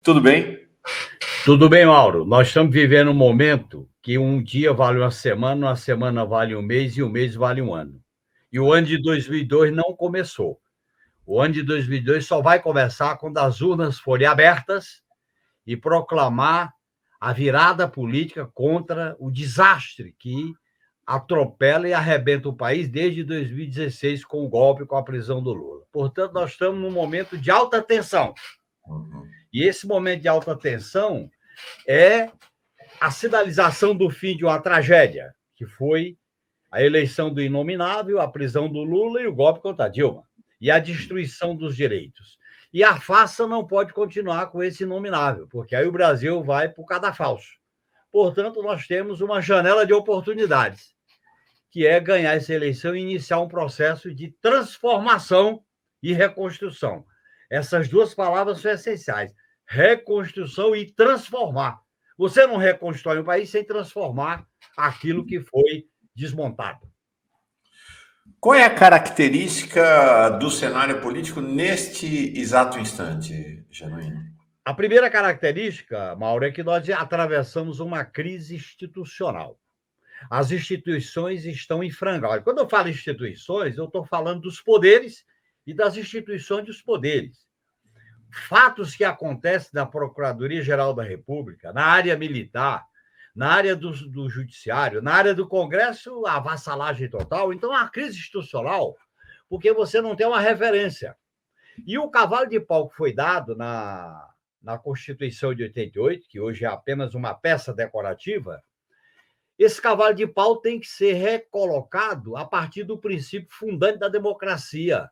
Tudo bem? Tudo bem, Mauro. Nós estamos vivendo um momento que um dia vale uma semana vale um mês e um mês vale um ano. E o ano de 2002 não começou. O ano de 2002 só vai começar quando as urnas forem abertas e proclamar a virada política contra o desastre que atropela e arrebenta o país desde 2016 com o golpe, com a prisão do Lula. Portanto, nós estamos num momento de alta tensão. E esse momento de alta tensão é a sinalização do fim de uma tragédia, que foi a eleição do inominável, a prisão do Lula e o golpe contra a Dilma, e a destruição dos direitos. E a farsa não pode continuar com esse inominável, porque aí o Brasil vai para o cadafalso. Portanto, nós temos uma janela de oportunidades, que é ganhar essa eleição e iniciar um processo de transformação e reconstrução. Essas duas palavras são essenciais: reconstrução e transformar. Você não reconstrói um país sem transformar aquilo que foi desmontado. Qual é a característica do cenário político neste exato instante, Genuíno? A primeira característica, Mauro, é que nós atravessamos uma crise institucional. As instituições estão em frangalhos. Quando eu falo instituições, eu estou falando dos poderes e das instituições dos poderes. Fatos que acontecem na Procuradoria-Geral da República, na área militar, na área do judiciário, na área do Congresso, a vassalagem total. Então, é uma crise institucional, porque você não tem uma referência. E o cavalo de pau que foi dado na Constituição de 88, que hoje é apenas uma peça decorativa, esse cavalo de pau tem que ser recolocado a partir do princípio fundante da democracia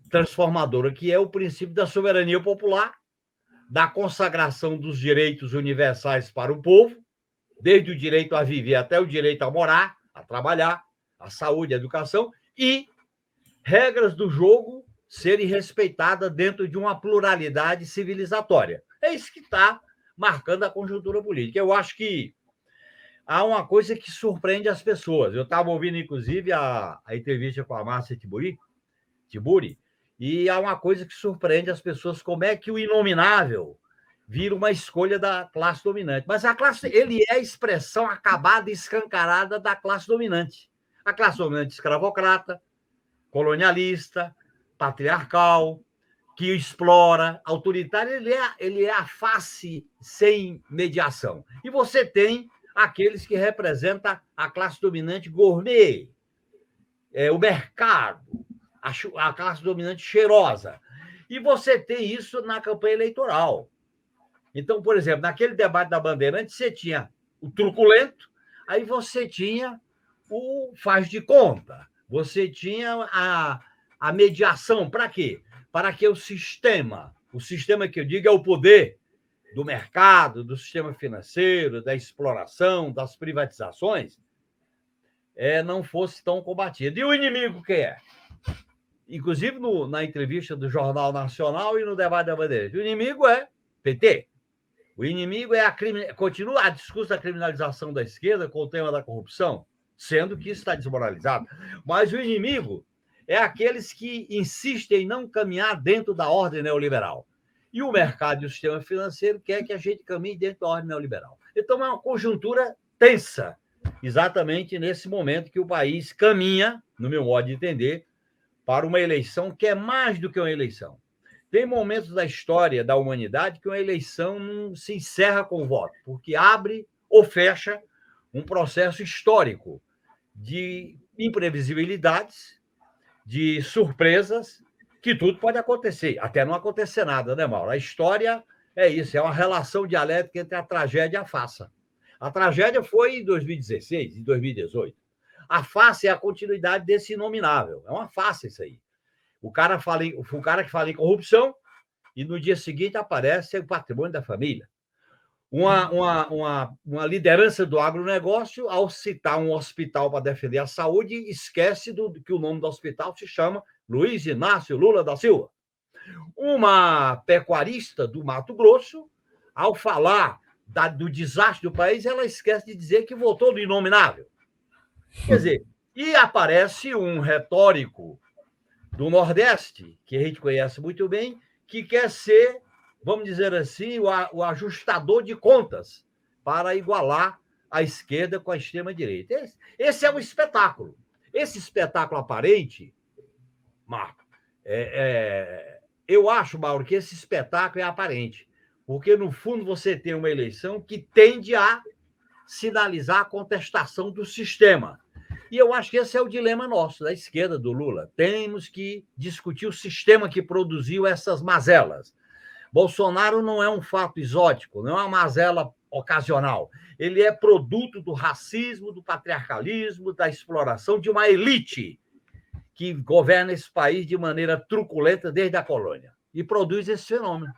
transformadora, que é o princípio da soberania popular, da consagração dos direitos universais para o povo, desde o direito a viver até o direito a morar, a trabalhar, a saúde, a educação, e regras do jogo serem respeitadas dentro de uma pluralidade civilizatória. É isso que está marcando a conjuntura política. Eu acho que há uma coisa que surpreende as pessoas. Eu estava ouvindo, inclusive, a entrevista com a Márcia Tiburi, e há uma coisa que surpreende as pessoas: como é que o inominável vira uma escolha da classe dominante. Mas ele é a expressão acabada e escancarada da classe dominante. A classe dominante escravocrata, colonialista, patriarcal, que explora, autoritário, ele é a face sem mediação. E você tem aqueles que representam a classe dominante gourmet, o mercado, a classe dominante cheirosa. E você tem isso na campanha eleitoral. Então, por exemplo, naquele debate da Bandeirante, você tinha o truculento, aí você tinha o faz de conta, você tinha a mediação. Para quê? Para que o sistema que eu digo é o poder do mercado, do sistema financeiro, da exploração, das privatizações, não fosse tão combatido. E o inimigo quem é? Inclusive na entrevista do Jornal Nacional e no debate da Bandeirante, o inimigo é PT. O inimigo continua a discurso da criminalização da esquerda com o tema da corrupção, sendo que isso está desmoralizado. Mas o inimigo é aqueles que insistem em não caminhar dentro da ordem neoliberal. E o mercado e o sistema financeiro quer que a gente caminhe dentro da ordem neoliberal. Então, é uma conjuntura tensa, exatamente nesse momento que o país caminha, no meu modo de entender, para uma eleição que é mais do que uma eleição. Tem momentos da história da humanidade que uma eleição não se encerra com o voto, porque abre ou fecha um processo histórico de imprevisibilidades, de surpresas, que tudo pode acontecer, até não acontecer nada, né, Mauro? A história é isso, é uma relação dialética entre a tragédia e a farsa. A tragédia foi em 2016, em 2018. A farsa é a continuidade desse inominável. É uma farsa isso aí. O cara que fala em corrupção e no dia seguinte aparece o patrimônio da família. Uma liderança do agronegócio, ao citar um hospital para defender a saúde, esquece que o nome do hospital se chama Luiz Inácio Lula da Silva. Uma pecuarista do Mato Grosso, ao falar do desastre do país, ela esquece de dizer que votou no inominável. Quer dizer, e aparece um retórico do Nordeste, que a gente conhece muito bem, que quer ser vamos dizer assim, o ajustador de contas para igualar a esquerda com a extrema-direita. Esse é o espetáculo. Esse espetáculo aparente, Marco, eu acho, Mauro, que esse espetáculo é aparente, porque, no fundo, você tem uma eleição que tende a sinalizar a contestação do sistema. E eu acho que esse é o dilema nosso, da esquerda, do Lula. Temos que discutir o sistema que produziu essas mazelas. Bolsonaro não é um fato exótico, não é uma mazela ocasional. Ele é produto do racismo, do patriarcalismo, da exploração de uma elite que governa esse país de maneira truculenta desde a colônia e produz esse fenômeno.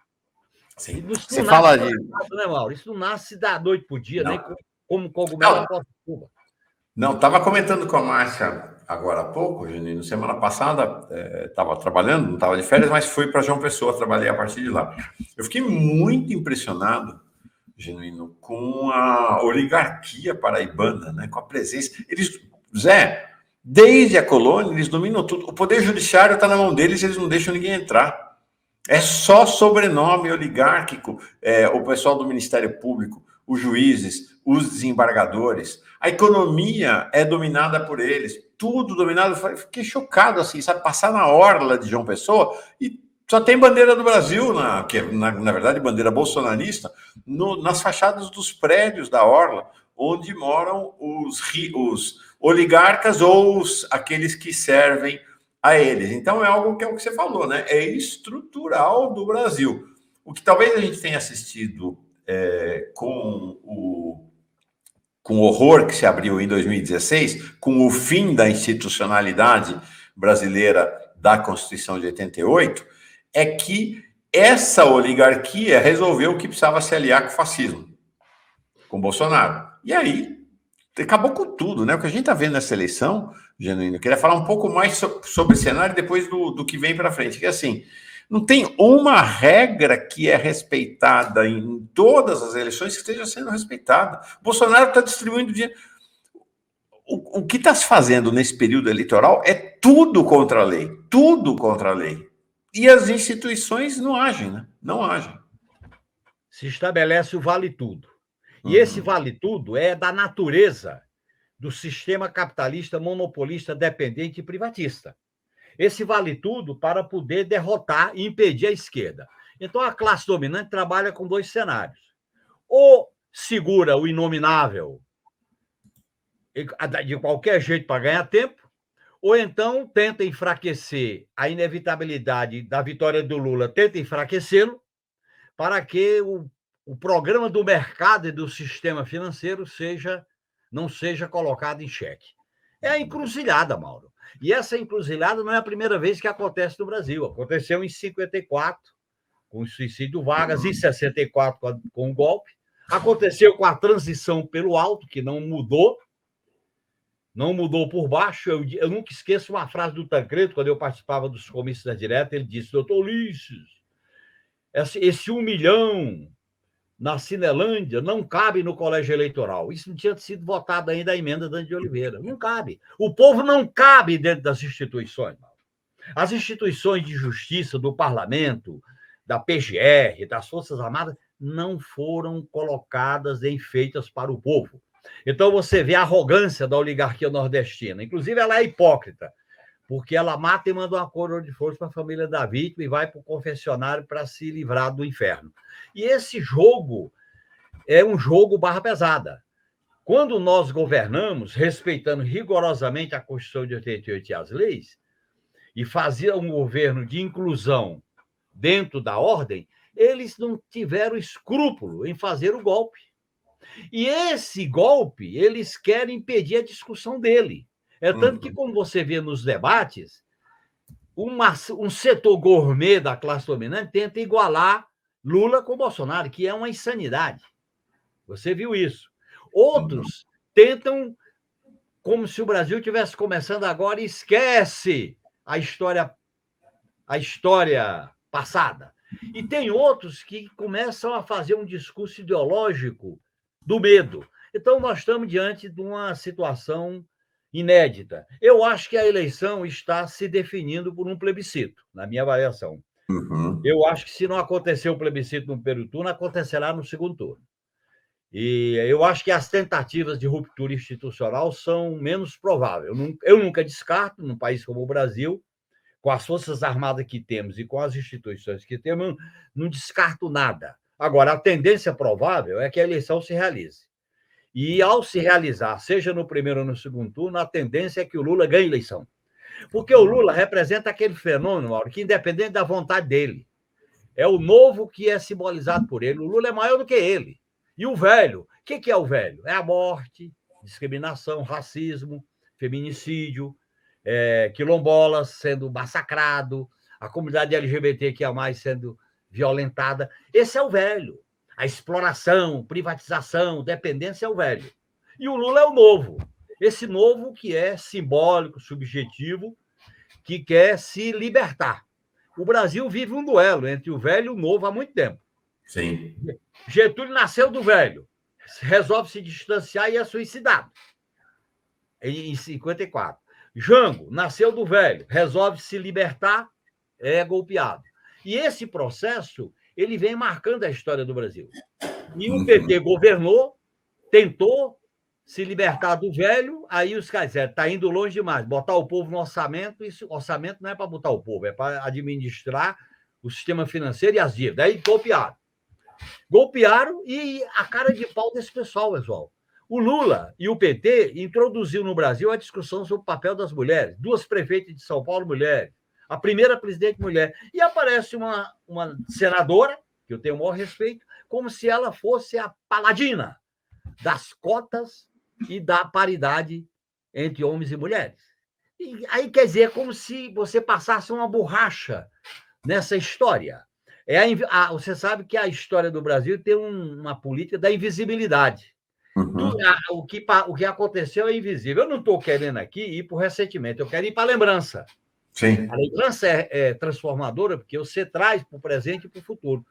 Sim. Você fala de... né, Mauro? Isso não nasce da noite para o dia, nem como cogumelo após Cuba. Não, estava comentando com a Márcia agora há pouco, Janino, semana passada, estava trabalhando, não estava de férias, mas fui para João Pessoa, trabalhei a partir de lá. Eu fiquei muito impressionado, Genuíno, com a oligarquia paraibana, né, com a presença. Eles, Zé, desde a colônia, eles dominam tudo. O poder judiciário está na mão deles, eles não deixam ninguém entrar. É só sobrenome oligárquico, o pessoal do Ministério Público, os juízes, os desembargadores. A economia é dominada por eles, tudo dominado. Fiquei chocado, assim, sabe? Passar na orla de João Pessoa e só tem bandeira do Brasil, que é, na verdade, bandeira bolsonarista, nas fachadas dos prédios da orla, onde moram os oligarcas ou aqueles que servem a eles. Então, é algo que é o que você falou, né? É estrutural do Brasil. O que talvez a gente tenha assistido com o horror que se abriu em 2016, com o fim da institucionalidade brasileira da Constituição de 88, é que essa oligarquia resolveu que precisava se aliar com o fascismo, com Bolsonaro. E aí, acabou com tudo, né? O que a gente está vendo nessa eleição, Genuíno, eu queria falar um pouco mais sobre o cenário depois do que vem para frente, que é assim, não tem uma regra que é respeitada em todas as eleições que esteja sendo respeitada. O Bolsonaro está distribuindo dinheiro. O que está se fazendo nesse período eleitoral é tudo contra a lei, tudo contra a lei. E as instituições não agem, né? Não agem. Se estabelece o vale tudo. E esse vale tudo é da natureza do sistema capitalista monopolista, dependente e privatista. Esse vale tudo para poder derrotar e impedir a esquerda. Então, a classe dominante trabalha com dois cenários. Ou segura o inominável de qualquer jeito para ganhar tempo, ou então tenta enfraquecer a inevitabilidade da vitória do Lula, tenta enfraquecê-lo, para que o programa do mercado e do sistema financeiro não seja colocado em xeque. É a encruzilhada, Mauro. E essa encruzilhada não é a primeira vez que acontece no Brasil. Aconteceu em 54, com o suicídio do Vargas, em 64, com o golpe. Aconteceu com a transição pelo alto, que não mudou por baixo. Eu nunca esqueço uma frase do Tancredo, quando eu participava dos comícios da direta, ele disse: doutor Ulisses, esse 1 milhão na Cinelândia não cabe no colégio eleitoral. Isso não tinha sido votado ainda a emenda da de Oliveira. Não cabe. O povo não cabe dentro das instituições. As instituições de justiça, do parlamento, da PGR, das Forças Armadas, não foram colocadas nem feitas para o povo. Então, você vê a arrogância da oligarquia nordestina. Inclusive, ela é hipócrita, porque ela mata e manda uma coroa de flores para a família da vítima e vai para o confessionário para se livrar do inferno. E esse jogo é um jogo barra pesada. Quando nós governamos, respeitando rigorosamente a Constituição de 88 e as leis, e fazia um governo de inclusão dentro da ordem, eles não tiveram escrúpulo em fazer o golpe. E esse golpe, eles querem impedir a discussão dele. É tanto que, como você vê nos debates, um setor gourmet da classe dominante tenta igualar Lula com Bolsonaro, que é uma insanidade. Você viu isso. Outros tentam, como se o Brasil estivesse começando agora, e esquece a história passada. E tem outros que começam a fazer um discurso ideológico do medo. Então, nós estamos diante de uma situação inédita. Eu acho que a eleição está se definindo por um plebiscito, na minha avaliação. Uhum. Eu acho que se não acontecer o plebiscito no primeiro turno, acontecerá no segundo turno. E eu acho que as tentativas de ruptura institucional são menos prováveis. Eu nunca descarto, num país como o Brasil, com as forças armadas que temos e com as instituições que temos, não descarto nada. Agora, a tendência provável é que a eleição se realize. E, ao se realizar, seja no primeiro ou no segundo turno, a tendência é que o Lula ganhe a eleição. Porque o Lula representa aquele fenômeno, Mauro, que, independente da vontade dele, é o novo que é simbolizado por ele. O Lula é maior do que ele. E o velho, o que é o velho? É a morte, discriminação, racismo, feminicídio, quilombolas sendo massacrado, a comunidade LGBTQIA+, sendo violentada. Esse é o velho. A exploração, privatização, dependência é o velho. E o Lula é o novo. Esse novo que é simbólico, subjetivo, que quer se libertar. O Brasil vive um duelo entre o velho e o novo há muito tempo. Sim. Getúlio nasceu do velho, resolve se distanciar e é suicidado, em 54. Jango nasceu do velho, resolve se libertar, é golpeado. E esse processo, ele vem marcando a história do Brasil. E o PT governou, tentou se libertar do velho, aí os caras disseram, está indo longe demais, botar o povo no orçamento, isso, orçamento não é para botar o povo, é para administrar o sistema financeiro e as dívidas. Aí golpearam. Golpearam e a cara de pau desse pessoal, pessoal. O Lula e o PT introduziu no Brasil a discussão sobre o papel das mulheres. 2 prefeitas de São Paulo, mulheres. A primeira presidente mulher. E aparece uma senadora, que eu tenho o maior respeito, como se ela fosse a paladina das cotas e da paridade entre homens e mulheres. E aí, quer dizer, é como se você passasse uma borracha nessa história. Você sabe que a história do Brasil tem uma política da invisibilidade. Uhum. O que aconteceu é invisível. Eu não estou querendo aqui ir para o ressentimento, eu quero ir para a lembrança. Sim. A lembrança é transformadora, porque você traz para o presente e para o futuro.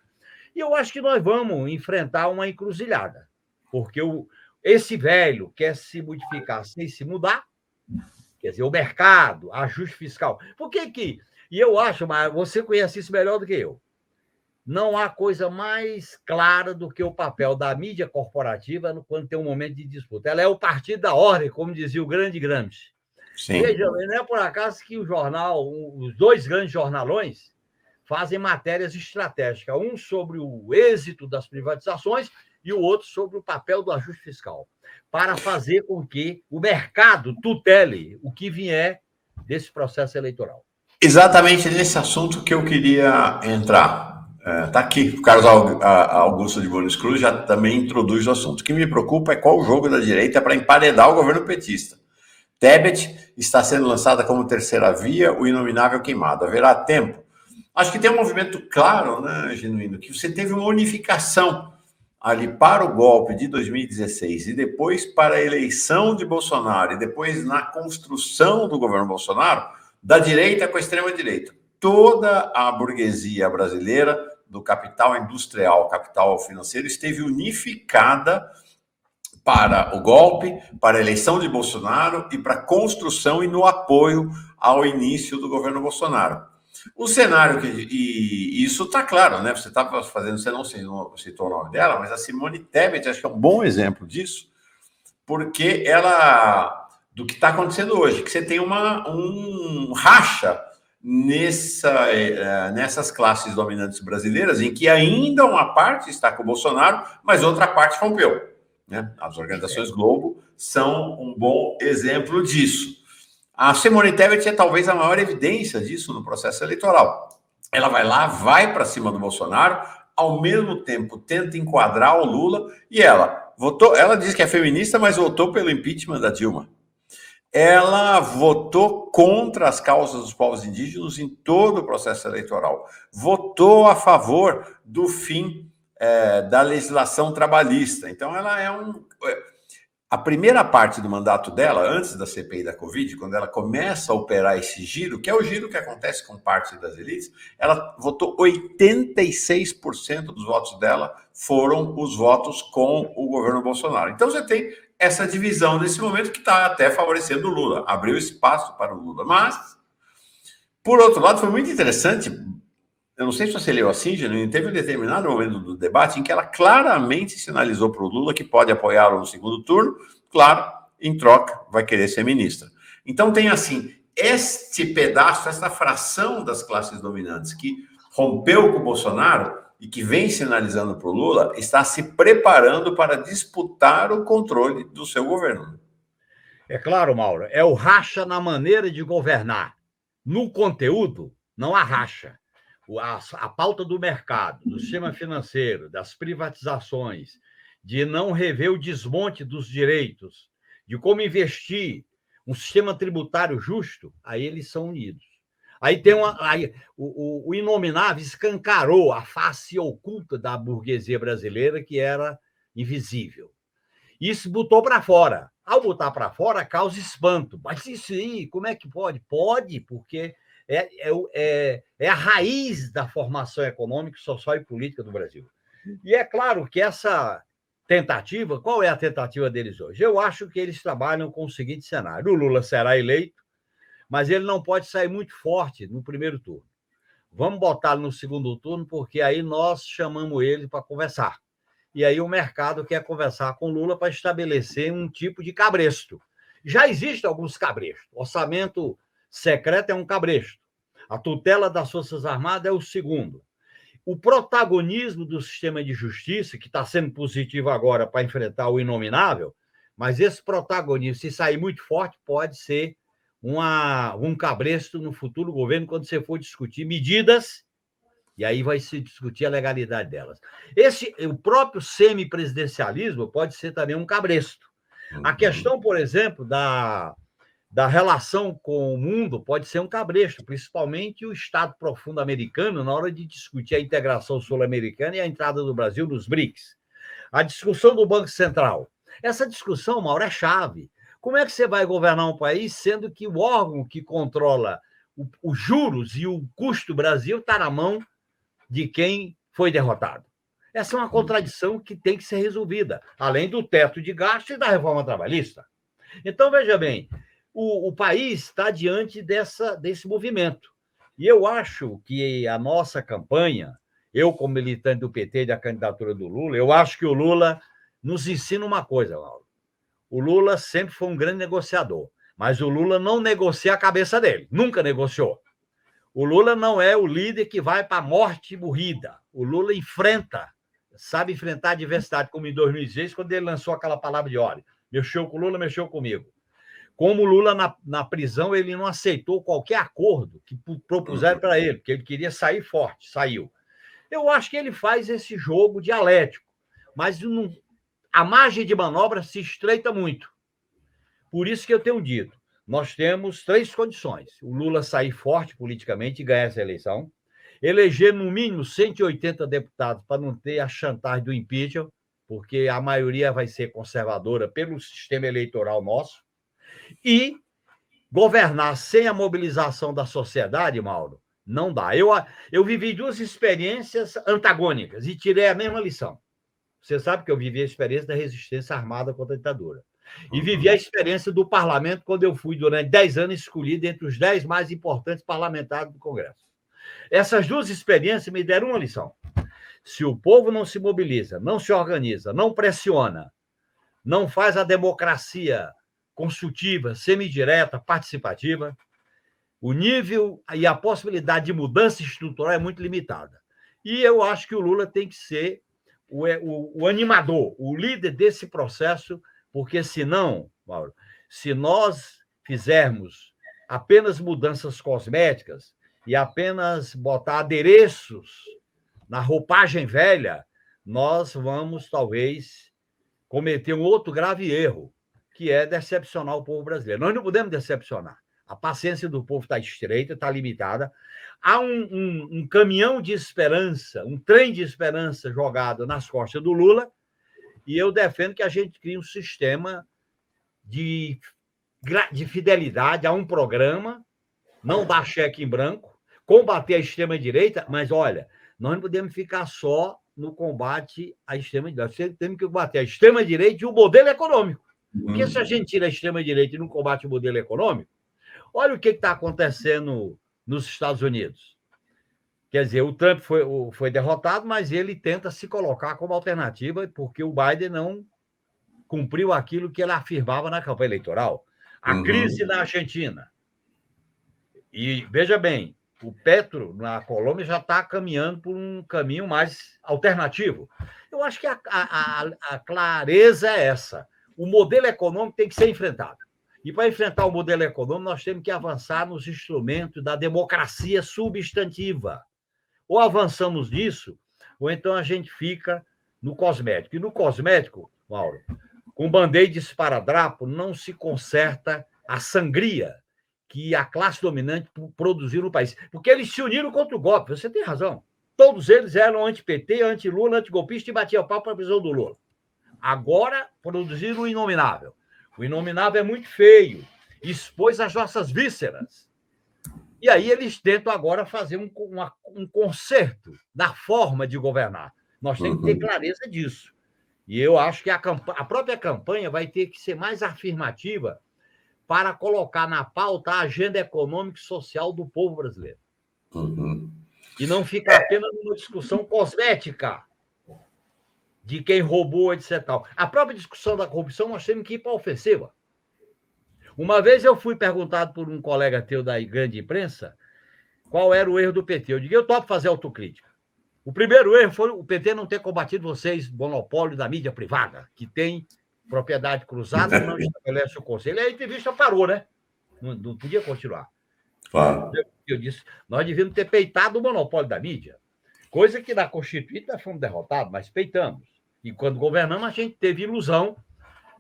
E eu acho que nós vamos enfrentar uma encruzilhada, porque esse velho quer se modificar sem se mudar, quer dizer, o mercado, ajuste fiscal. Por que que... E eu acho, mas você conhece isso melhor do que eu, não há coisa mais clara do que o papel da mídia corporativa quando tem um momento de disputa. Ela é o partido da ordem, como dizia o grande Gramsci. Sim. Veja, não é por acaso que os 2 grandes jornalões fazem matérias estratégicas, um sobre o êxito das privatizações e o outro sobre o papel do ajuste fiscal, para fazer com que o mercado tutele o que vier desse processo eleitoral. Exatamente nesse assunto que eu queria entrar. Está aqui, o Carlos Augusto de Bonis Cruz já também introduz o assunto. O que me preocupa é qual o jogo da direita para emparedar o governo petista. Tebet está sendo lançada como terceira via, o inominável queimado. Haverá tempo? Acho que tem um movimento claro, né, Genuíno, que você teve uma unificação ali para o golpe de 2016 e depois para a eleição de Bolsonaro e depois na construção do governo Bolsonaro, da direita com a extrema-direita. Toda a burguesia brasileira, do capital industrial, capital financeiro, esteve unificada para o golpe, para a eleição de Bolsonaro e para a construção e no apoio ao início do governo Bolsonaro. O cenário e isso está claro, né? Você estava fazendo, você não citou o nome dela, mas a Simone Tebet acho que é um bom exemplo disso, porque ela, do que está acontecendo hoje, que você tem um racha nessas classes dominantes brasileiras, em que ainda uma parte está com o Bolsonaro, mas outra parte rompeu. Né? As organizações Globo são um bom exemplo disso. A Simone Tebet é talvez a maior evidência disso no processo eleitoral. Ela vai lá, vai para cima do Bolsonaro, ao mesmo tempo tenta enquadrar o Lula, e ela diz que é feminista, mas votou pelo impeachment da Dilma. Ela votou contra as causas dos povos indígenas em todo o processo eleitoral. Votou a favor do fim da legislação trabalhista. Então, ela é a primeira parte do mandato dela, antes da CPI da Covid, quando ela começa a operar esse giro, que é o giro que acontece com parte das elites, ela votou 86% dos votos dela foram os votos com o governo Bolsonaro. Então, você tem essa divisão nesse momento que está até favorecendo o Lula, abriu espaço para o Lula. Mas, por outro lado, foi muito interessante eu não sei se você leu assim, Genuíno, teve um determinado momento do debate em que ela claramente sinalizou para o Lula que pode apoiá-lo no segundo turno, claro, em troca, vai querer ser ministra. Então tem assim, este pedaço, essa fração das classes dominantes que rompeu com o Bolsonaro e que vem sinalizando para o Lula, está se preparando para disputar o controle do seu governo. É claro, Mauro, é o racha na maneira de governar. No conteúdo, não há racha. A pauta do mercado, do sistema financeiro, das privatizações, de não rever o desmonte dos direitos, de como investir um sistema tributário justo, aí eles são unidos. Aí tem o inominável escancarou a face oculta da burguesia brasileira, que era invisível. Isso botou para fora. Ao botar para fora, causa espanto. Mas isso aí, como é que pode? Pode, porque é a raiz da formação econômica, social e política do Brasil. E é claro que essa tentativa, qual é a tentativa deles hoje? Eu acho que eles trabalham com o seguinte cenário: o Lula será eleito, mas ele não pode sair muito forte no primeiro turno. Vamos botá-lo no segundo turno, porque aí nós chamamos ele para conversar. E aí o mercado quer conversar com Lula para estabelecer um tipo de cabresto. Já existem alguns cabrestos. O orçamento secreto é um cabresto. A tutela das Forças Armadas é o segundo. O protagonismo do sistema de justiça, que está sendo positivo agora para enfrentar o inominável, mas esse protagonismo, se sair muito forte, pode ser um cabresto no futuro governo, quando você for discutir medidas, e aí vai se discutir a legalidade delas. O próprio semipresidencialismo pode ser também um cabresto. A questão, por exemplo, da relação com o mundo pode ser um cabresto, principalmente o Estado profundo americano, na hora de discutir a integração sul-americana e a entrada do Brasil nos BRICS. A discussão do Banco Central. Essa discussão, Mauro, é chave. Como é que você vai governar um país sendo que o órgão que controla os juros e o custo do Brasil está na mão de quem foi derrotado? Essa é uma contradição que tem que ser resolvida, além do teto de gasto e da reforma trabalhista. Então, veja bem, o país está diante desse movimento. E eu acho que a nossa campanha, eu como militante do PT da candidatura do Lula, eu acho que o Lula nos ensina uma coisa, Mauro. O Lula sempre foi um grande negociador, mas o Lula não negocia a cabeça dele, nunca negociou. O Lula não é o líder que vai para a morte morrida. O Lula sabe enfrentar a adversidade, como em 2016, quando ele lançou aquela palavra de ordem. Mexeu com o Lula, mexeu comigo. Como o Lula, na prisão, ele não aceitou qualquer acordo que propuseram para ele, porque ele queria sair forte, saiu. Eu acho que ele faz esse jogo dialético, mas a margem de manobra se estreita muito. Por isso que eu tenho dito, nós temos 3 condições. O Lula sair forte politicamente e ganhar essa eleição, eleger no mínimo 180 deputados para não ter a chantagem do impeachment, porque a maioria vai ser conservadora pelo sistema eleitoral nosso, e governar sem a mobilização da sociedade, Mauro, não dá. Eu vivi 2 experiências antagônicas e tirei a mesma lição. Você sabe que eu vivi a experiência da resistência armada contra a ditadura. E vivi a experiência do parlamento quando eu fui, durante 10 anos, escolhido entre os 10 mais importantes parlamentares do Congresso. Essas 2 experiências me deram uma lição. Se o povo não se mobiliza, não se organiza, não pressiona, não faz a democracia consultiva, semidireta, participativa, o nível e a possibilidade de mudança estrutural é muito limitada. E eu acho que o Lula tem que ser o animador, o líder desse processo, porque senão, Mauro, se nós fizermos apenas mudanças cosméticas e apenas botar adereços na roupagem velha, nós vamos, talvez, cometer um outro grave erro, que é decepcionar o povo brasileiro. Nós não podemos decepcionar. A paciência do povo está estreita, está limitada. Há um caminhão de esperança, um trem de esperança jogado nas costas do Lula, e eu defendo que a gente crie um sistema de fidelidade a um programa, não dar cheque em branco, combater a extrema-direita, mas, olha, nós não podemos ficar só no combate à extrema-direita. Temos que combater a extrema-direita e o modelo econômico. Porque se a gente tira a extrema-direita e não combate o modelo econômico, olha o que está acontecendo nos Estados Unidos. Quer dizer, o Trump foi derrotado, mas ele tenta se colocar como alternativa, porque o Biden não cumpriu aquilo que ele afirmava na campanha eleitoral. A crise na Argentina. E, veja bem, o Petro, na Colômbia, já está caminhando por um caminho mais alternativo. Eu acho que a clareza é essa. O modelo econômico tem que ser enfrentado. E, para enfrentar o modelo econômico, nós temos que avançar nos instrumentos da democracia substantiva. Ou avançamos nisso, ou então a gente fica no cosmético. E no cosmético, Mauro, com band-aid e esparadrapo, não se conserta a sangria que a classe dominante produziu no país. Porque eles se uniram contra o golpe, você tem razão. Todos eles eram anti-PT, anti-Lula, anti-golpista e batiam pau para a prisão do Lula. Agora produziram o inominável. O inominável é muito feio, expôs as nossas vísceras. E aí eles tentam agora fazer um conserto da forma de governar. Nós temos que ter clareza disso. E eu acho que a própria campanha vai ter que ser mais afirmativa para colocar na pauta a agenda econômica e social do povo brasileiro. E não ficar apenas numa discussão cosmética de quem roubou, etc. A própria discussão da corrupção nós temos que ir para a ofensiva. Uma vez eu fui perguntado por um colega teu da grande imprensa qual era o erro do PT. Eu digo, eu topo fazer autocrítica. O primeiro erro foi o PT não ter combatido vocês, monopólio da mídia privada, que tem propriedade cruzada e não estabelece o conselho. E a entrevista parou, né? Não podia continuar. Claro. Eu disse, nós devíamos ter peitado o monopólio da mídia, coisa que na Constituinte nós fomos derrotados, mas peitamos. E quando governamos, a gente teve ilusão.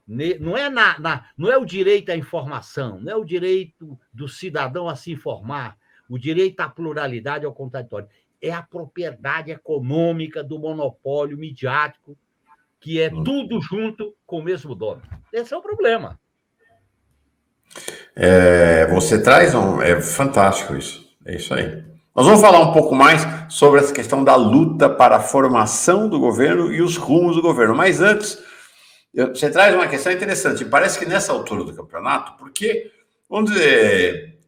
Não é o direito à informação, não é o direito do cidadão a se informar, o direito à pluralidade ao contraditório. É a propriedade econômica do monopólio midiático, que é tudo junto com o mesmo dono. Esse é o problema. Você traz é fantástico isso. É isso aí. Nós vamos falar um pouco mais sobre essa questão da luta para a formação do governo e os rumos do governo. Mas antes, você traz uma questão interessante. Parece que nessa altura do campeonato, porque, vamos dizer,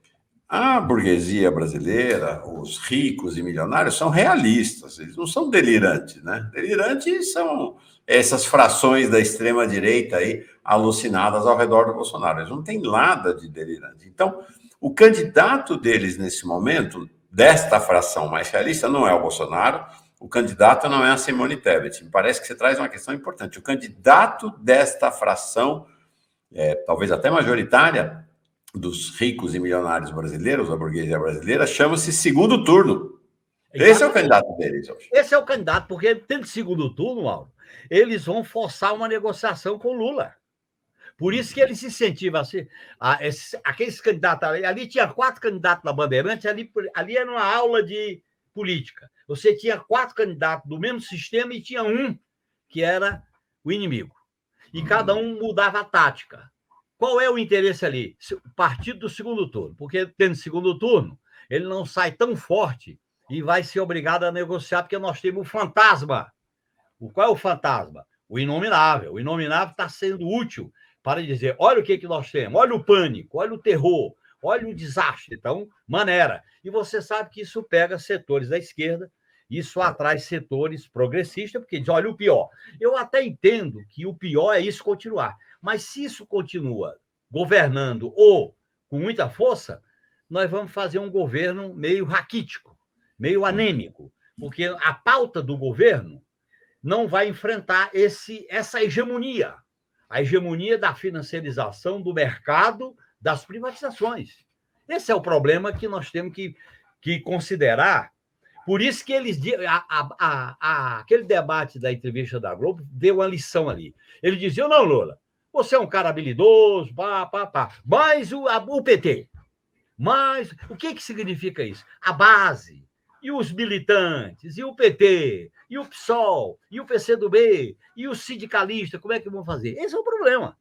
a burguesia brasileira, os ricos e milionários são realistas, eles não são delirantes, né? Delirantes são essas frações da extrema-direita aí, alucinadas ao redor do Bolsonaro. Eles não têm nada de delirante. Então, o candidato deles nesse momento, desta fração mais realista, não é o Bolsonaro, o candidato não é a Simone Tebet. Me parece que você traz uma questão importante. O candidato desta fração, talvez até majoritária, dos ricos e milionários brasileiros, da burguesia brasileira, chama-se segundo turno. Exatamente. Esse é o candidato deles hoje. Esse é o candidato, porque tendo segundo turno, Mauro, eles vão forçar uma negociação com Lula. Por isso que eles se incentivam aqueles candidatos ali tinha 4 candidatos na Bandeirante, ali era uma aula de política. Você tinha 4 candidatos do mesmo sistema e tinha um que era o inimigo. E cada um mudava a tática. Qual é o interesse ali? O partido do segundo turno. Porque tendo segundo turno, ele não sai tão forte e vai ser obrigado a negociar, porque nós temos o fantasma. Qual é o fantasma? O inominável. O inominável está sendo útil para dizer, olha o que nós temos, olha o pânico, olha o terror, olha o desastre. Então, maneira. E você sabe que isso pega setores da esquerda, isso atrai setores progressistas, porque diz, olha o pior. Eu até entendo que o pior é isso continuar. Mas se isso continua governando ou com muita força, nós vamos fazer um governo meio raquítico, meio anêmico, porque a pauta do governo não vai enfrentar essa hegemonia, a hegemonia da financiarização do mercado, das privatizações. Esse é o problema que nós temos que considerar. Por isso que eles aquele debate da entrevista da Globo deu uma lição ali. Eles diziam, não, Lula, você é um cara habilidoso, mas o PT. Mas o que significa isso? A base, e os militantes, e o PT, e o PSOL, e o PCdoB, e os sindicalistas, como é que vão fazer? Esse é o problema.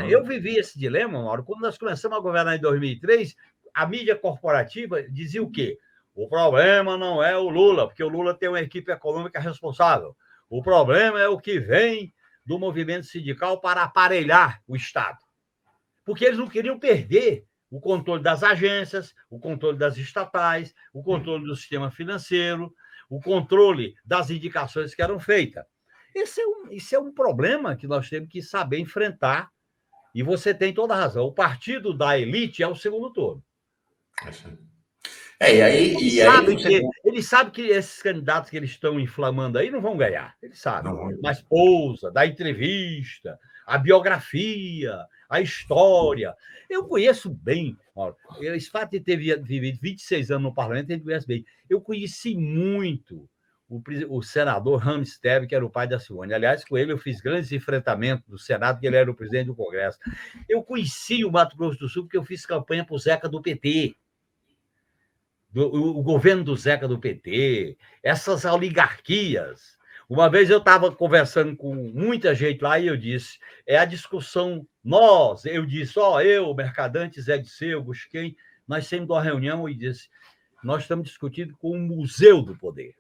Eu vivi esse dilema, Mauro, quando nós começamos a governar em 2003, a mídia corporativa dizia o quê? O problema não é o Lula, porque o Lula tem uma equipe econômica responsável. O problema é o que vem do movimento sindical para aparelhar o Estado. Porque eles não queriam perder o controle das agências, o controle das estatais, o controle do sistema financeiro, o controle das indicações que eram feitas. Isso é um problema que nós temos que saber enfrentar, e você tem toda a razão. O partido da elite é o segundo turno. E aí ele sabe que esses candidatos que eles estão inflamando aí não vão ganhar. Ele sabe. Não. Mas pousa, dá entrevista, a biografia, a história. Eu conheço bem, esse fato de ter vivido 26 anos no parlamento, ele conhece bem. Eu conheci muito o senador Ramos Teve, que era o pai da Simone. Aliás, com ele eu fiz grandes enfrentamentos do Senado, porque ele era o presidente do Congresso. Eu conheci o Mato Grosso do Sul porque eu fiz campanha para o Zeca do PT. O governo do Zeca do PT, essas oligarquias. Uma vez eu estava conversando com muita gente lá e eu disse, a discussão, eu disse, eu, Mercadante, Zé de Seu, Busquem, nós saímos de uma reunião e disse, nós estamos discutindo com o Museu do Poder.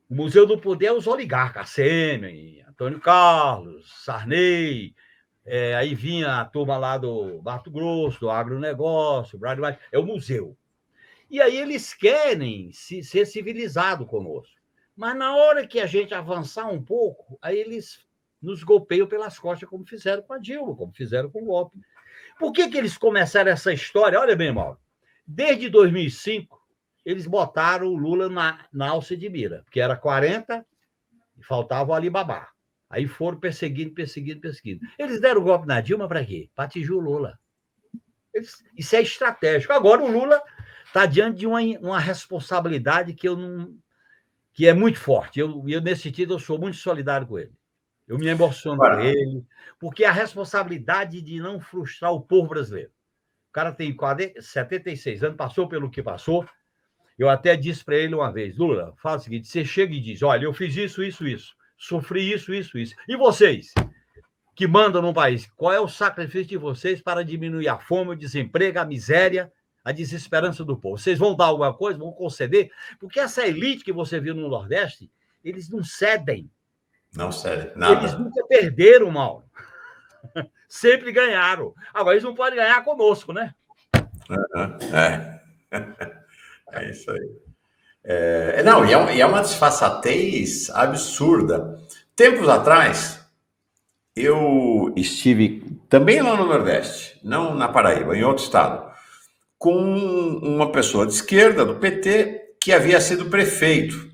O Museu do Poder é os oligarcas, Sêmen, Antônio Carlos, Sarney, aí vinha a turma lá do Mato Grosso, do agronegócio, é o museu. E aí eles querem ser civilizados conosco. Mas na hora que a gente avançar um pouco, aí eles nos golpeiam pelas costas, como fizeram com a Dilma, como fizeram com o golpe. Por que eles começaram essa história? Olha bem, Mauro. Desde 2005, eles botaram o Lula na alça de mira, porque era 40 e faltava o Alibaba. Aí foram perseguindo. Eles deram o golpe na Dilma para quê? Para atingir o Lula. Isso é estratégico. Agora o Lula está diante de uma responsabilidade que é muito forte. Eu, nesse sentido, eu sou muito solidário com ele. Eu me emociono com ele, porque a responsabilidade de não frustrar o povo brasileiro. O cara tem 76 anos, passou pelo que passou. Eu até disse para ele uma vez, Lula, fala o seguinte, você chega e diz, olha, eu fiz isso, sofri isso. E vocês, que mandam no país, qual é o sacrifício de vocês para diminuir a fome, o desemprego, a miséria, a desesperança do povo? Vocês vão dar alguma coisa? Vão conceder? Porque essa elite que você viu no Nordeste, eles não cedem. Não cedem, nada. Eles nunca perderam, Mauro. Sempre ganharam. Agora, eles não podem ganhar conosco, né? É isso aí. E é uma desfaçatez absurda. Tempos atrás, eu estive também lá no Nordeste, não na Paraíba, em outro estado, com uma pessoa de esquerda, do PT, que havia sido prefeito.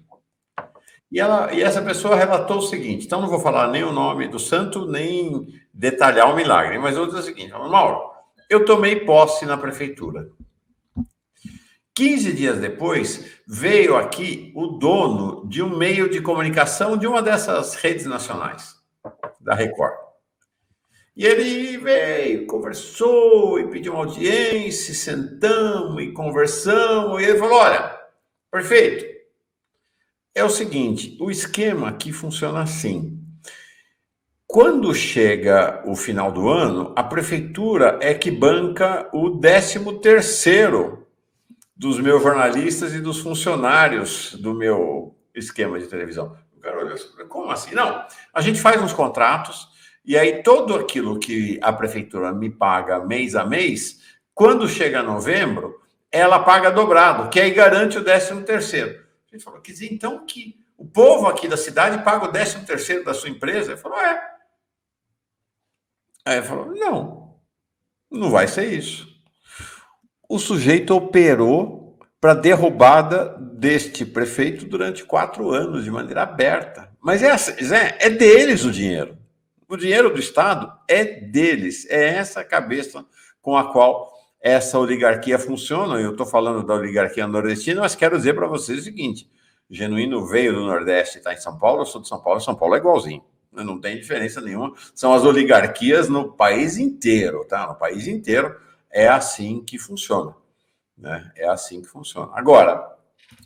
E essa pessoa relatou o seguinte, então não vou falar nem o nome do santo, nem detalhar o milagre, mas eu vou dizer o seguinte, Mauro, eu tomei posse na prefeitura. 15 dias depois, veio aqui o dono de um meio de comunicação de uma dessas redes nacionais, da Record. E ele veio, conversou e pediu uma audiência, sentamos e conversamos, e ele falou, olha, prefeito, é o seguinte, o esquema aqui funciona assim. Quando chega o final do ano, a prefeitura é que banca o 13º dos meus jornalistas e dos funcionários do meu esquema de televisão. O cara olhou assim, como assim? Não, a gente faz uns contratos e aí todo aquilo que a prefeitura me paga mês a mês, quando chega novembro, ela paga dobrado, que aí garante o 13º. A gente falou, quer dizer, então que o povo aqui da cidade paga o 13º da sua empresa? Ele falou, é. Aí ele falou, não vai ser isso. O sujeito operou para a derrubada deste prefeito durante 4 anos, de maneira aberta. Mas é deles o dinheiro. O dinheiro do Estado é deles. É essa cabeça com a qual essa oligarquia funciona. Eu estou falando da oligarquia nordestina, mas quero dizer para vocês o seguinte, Genuíno veio do Nordeste e está em São Paulo, eu sou de São Paulo é igualzinho. Não tem diferença nenhuma. São as oligarquias no país inteiro, tá? No país inteiro. É assim que funciona, né? É assim que funciona. Agora,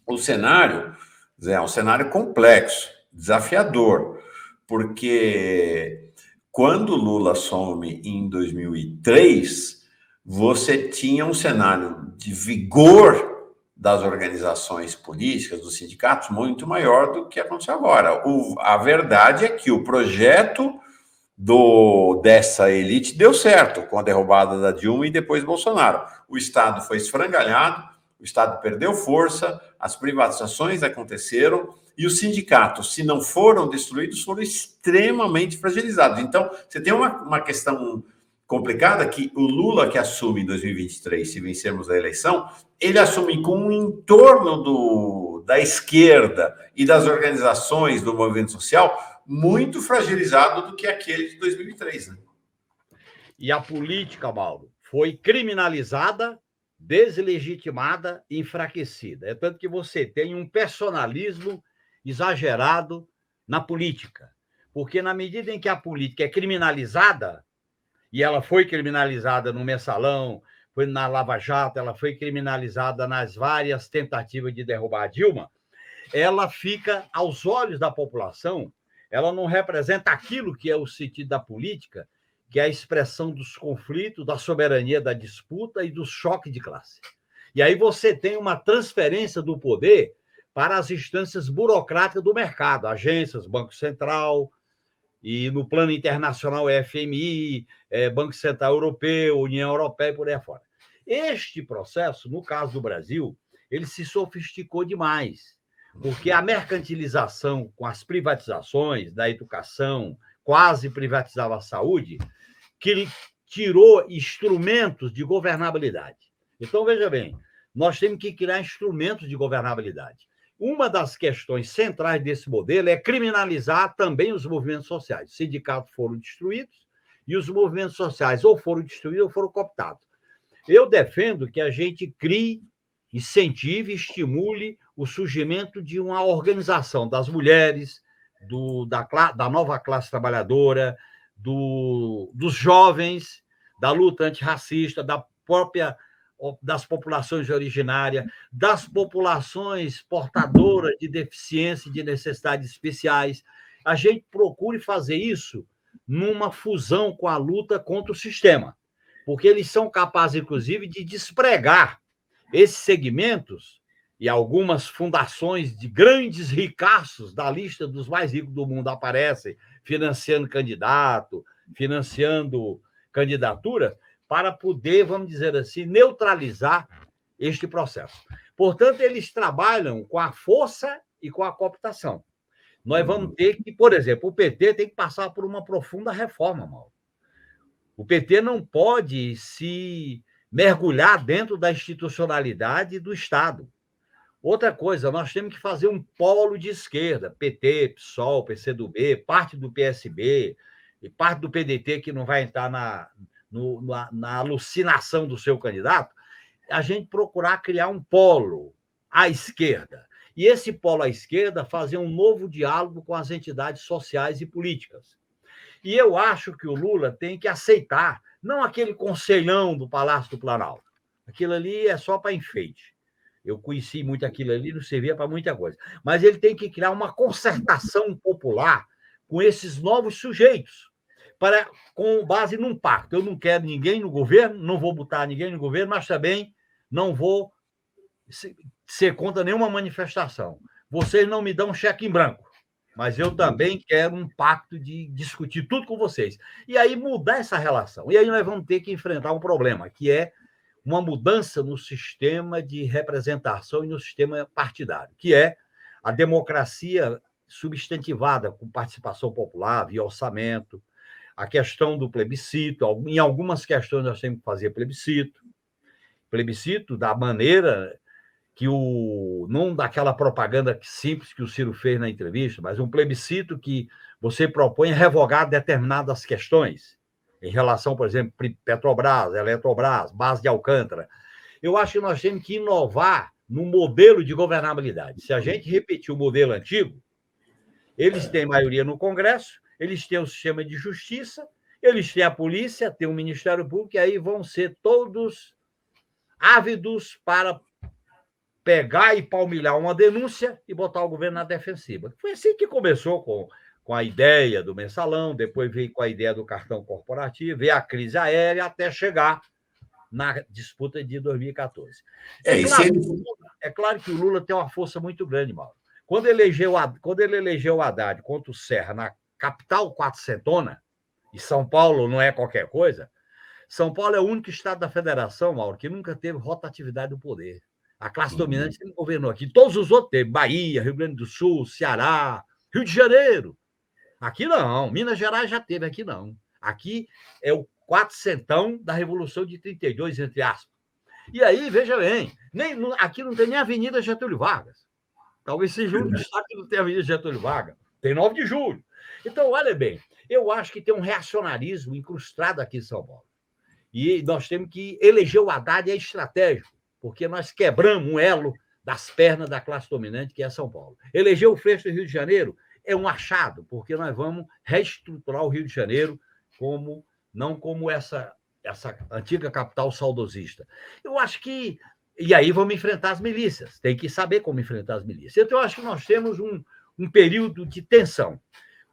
o cenário é um cenário complexo, desafiador, porque quando Lula assume em 2003, você tinha um cenário de vigor das organizações políticas, dos sindicatos, muito maior do que aconteceu agora. A verdade é que o projeto dessa elite deu certo com a derrubada da Dilma e depois Bolsonaro. O Estado foi esfrangalhado, o Estado perdeu força, as privatizações aconteceram e os sindicatos, se não foram destruídos, foram extremamente fragilizados. Então, você tem uma questão complicada que o Lula, que assume em 2023, se vencermos a eleição, ele assume com um entorno da esquerda e das organizações do movimento social muito fragilizado do que aquele de 2003. Né? E a política, Mauro, foi criminalizada, deslegitimada e enfraquecida. É tanto que você tem um personalismo exagerado na política. Porque na medida em que a política é criminalizada, e ela foi criminalizada no Mensalão, foi na Lava Jato, ela foi criminalizada nas várias tentativas de derrubar a Dilma, ela fica, aos olhos da população, ela não representa aquilo que é o sentido da política, que é a expressão dos conflitos, da soberania da disputa e do choque de classe. E aí você tem uma transferência do poder para as instâncias burocráticas do mercado, agências, Banco Central, e no plano internacional FMI, Banco Central Europeu, União Europeia e por aí fora. Este processo, no caso do Brasil, ele se sofisticou demais, porque a mercantilização com as privatizações da educação, quase privatizava a saúde, que ele tirou instrumentos de governabilidade. Então, veja bem, nós temos que criar instrumentos de governabilidade. Uma das questões centrais desse modelo é criminalizar também os movimentos sociais. Os sindicatos foram destruídos e os movimentos sociais ou foram destruídos ou foram cooptados. Eu defendo que a gente crie, incentive, estimule o surgimento de uma organização das mulheres, da nova classe trabalhadora, dos jovens, da luta antirracista, das populações originárias, das populações portadoras de deficiência e de necessidades especiais. A gente procure fazer isso numa fusão com a luta contra o sistema, porque eles são capazes, inclusive, de despregar esses segmentos e algumas fundações de grandes ricaços da lista dos mais ricos do mundo aparecem, financiando candidato, financiando candidatura, para poder, vamos dizer assim, neutralizar este processo. Portanto, eles trabalham com a força e com a cooptação. Nós vamos ter que, por exemplo, o PT tem que passar por uma profunda reforma, Mauro. O PT não pode se mergulhar dentro da institucionalidade do Estado. Outra coisa, nós temos que fazer um polo de esquerda, PT, PSOL, PCdoB, parte do PSB e parte do PDT que não vai entrar na alucinação do seu candidato, a gente procurar criar um polo à esquerda. E esse polo à esquerda fazer um novo diálogo com as entidades sociais e políticas. E eu acho que o Lula tem que aceitar, não aquele conselhão do Palácio do Planalto. Aquilo ali é só para enfeite. Eu conheci muito aquilo ali, não servia para muita coisa. Mas ele tem que criar uma concertação popular com esses novos sujeitos, com base num pacto. Eu não quero ninguém no governo, não vou botar ninguém no governo, mas também não vou ser contra nenhuma manifestação. Vocês não me dão cheque em branco, mas eu também quero um pacto de discutir tudo com vocês. E aí mudar essa relação. E aí nós vamos ter que enfrentar um problema, que é uma mudança no sistema de representação e no sistema partidário, que é a democracia substantivada com participação popular, via orçamento, a questão do plebiscito. Em algumas questões nós temos que fazer plebiscito da maneira que não daquela propaganda simples que o Ciro fez na entrevista, mas um plebiscito que você propõe revogar determinadas questões, em relação, por exemplo, Petrobras, Eletrobras, base de Alcântara. Eu acho que nós temos que inovar no modelo de governabilidade. Se a gente repetir o modelo antigo, eles têm maioria no Congresso, eles têm o sistema de justiça, eles têm a polícia, têm o Ministério Público, e aí vão ser todos ávidos para pegar e palmilhar uma denúncia e botar o governo na defensiva. Foi assim que começou com a ideia do mensalão, depois veio com a ideia do cartão corporativo, veio a crise aérea, até chegar na disputa de 2014. É claro que o Lula tem uma força muito grande, Mauro. Quando ele elegeu o Haddad contra o Serra na capital quatrocentona, e São Paulo não é qualquer coisa, São Paulo é o único estado da federação, Mauro, que nunca teve rotatividade do poder. A classe dominante sempre governou aqui. Todos os outros teve. Bahia, Rio Grande do Sul, Ceará, Rio de Janeiro. Aqui não. Minas Gerais já teve, aqui não. Aqui é o quatrocentão da Revolução de 32, entre aspas. E aí, veja bem, aqui não tem nem a Avenida Getúlio Vargas. Talvez seja o único estado que não tem a Avenida Getúlio Vargas. Tem 9 de julho. Então, olha bem, eu acho que tem um reacionarismo incrustado aqui em São Paulo. E nós temos que eleger o Haddad, é estratégico, porque nós quebramos um elo das pernas da classe dominante, que é São Paulo. Eleger o Freixo do Rio de Janeiro é um achado, porque nós vamos reestruturar o Rio de Janeiro não como essa antiga capital saudosista. Eu acho que... E aí vamos enfrentar as milícias. Tem que saber como enfrentar as milícias. Então, eu acho que nós temos um período de tensão.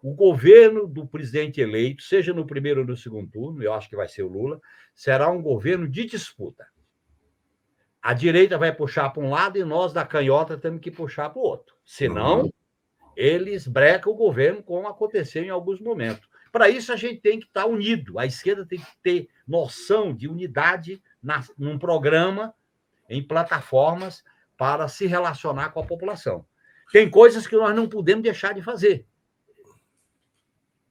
O governo do presidente eleito, seja no primeiro ou no segundo turno, eu acho que vai ser o Lula, será um governo de disputa. A direita vai puxar para um lado e nós, da canhota, temos que puxar para o outro. Senão, eles brecam o governo, como aconteceu em alguns momentos. Para isso, a gente tem que estar unido. A esquerda tem que ter noção de unidade num programa, em plataformas, para se relacionar com a população. Tem coisas que nós não podemos deixar de fazer.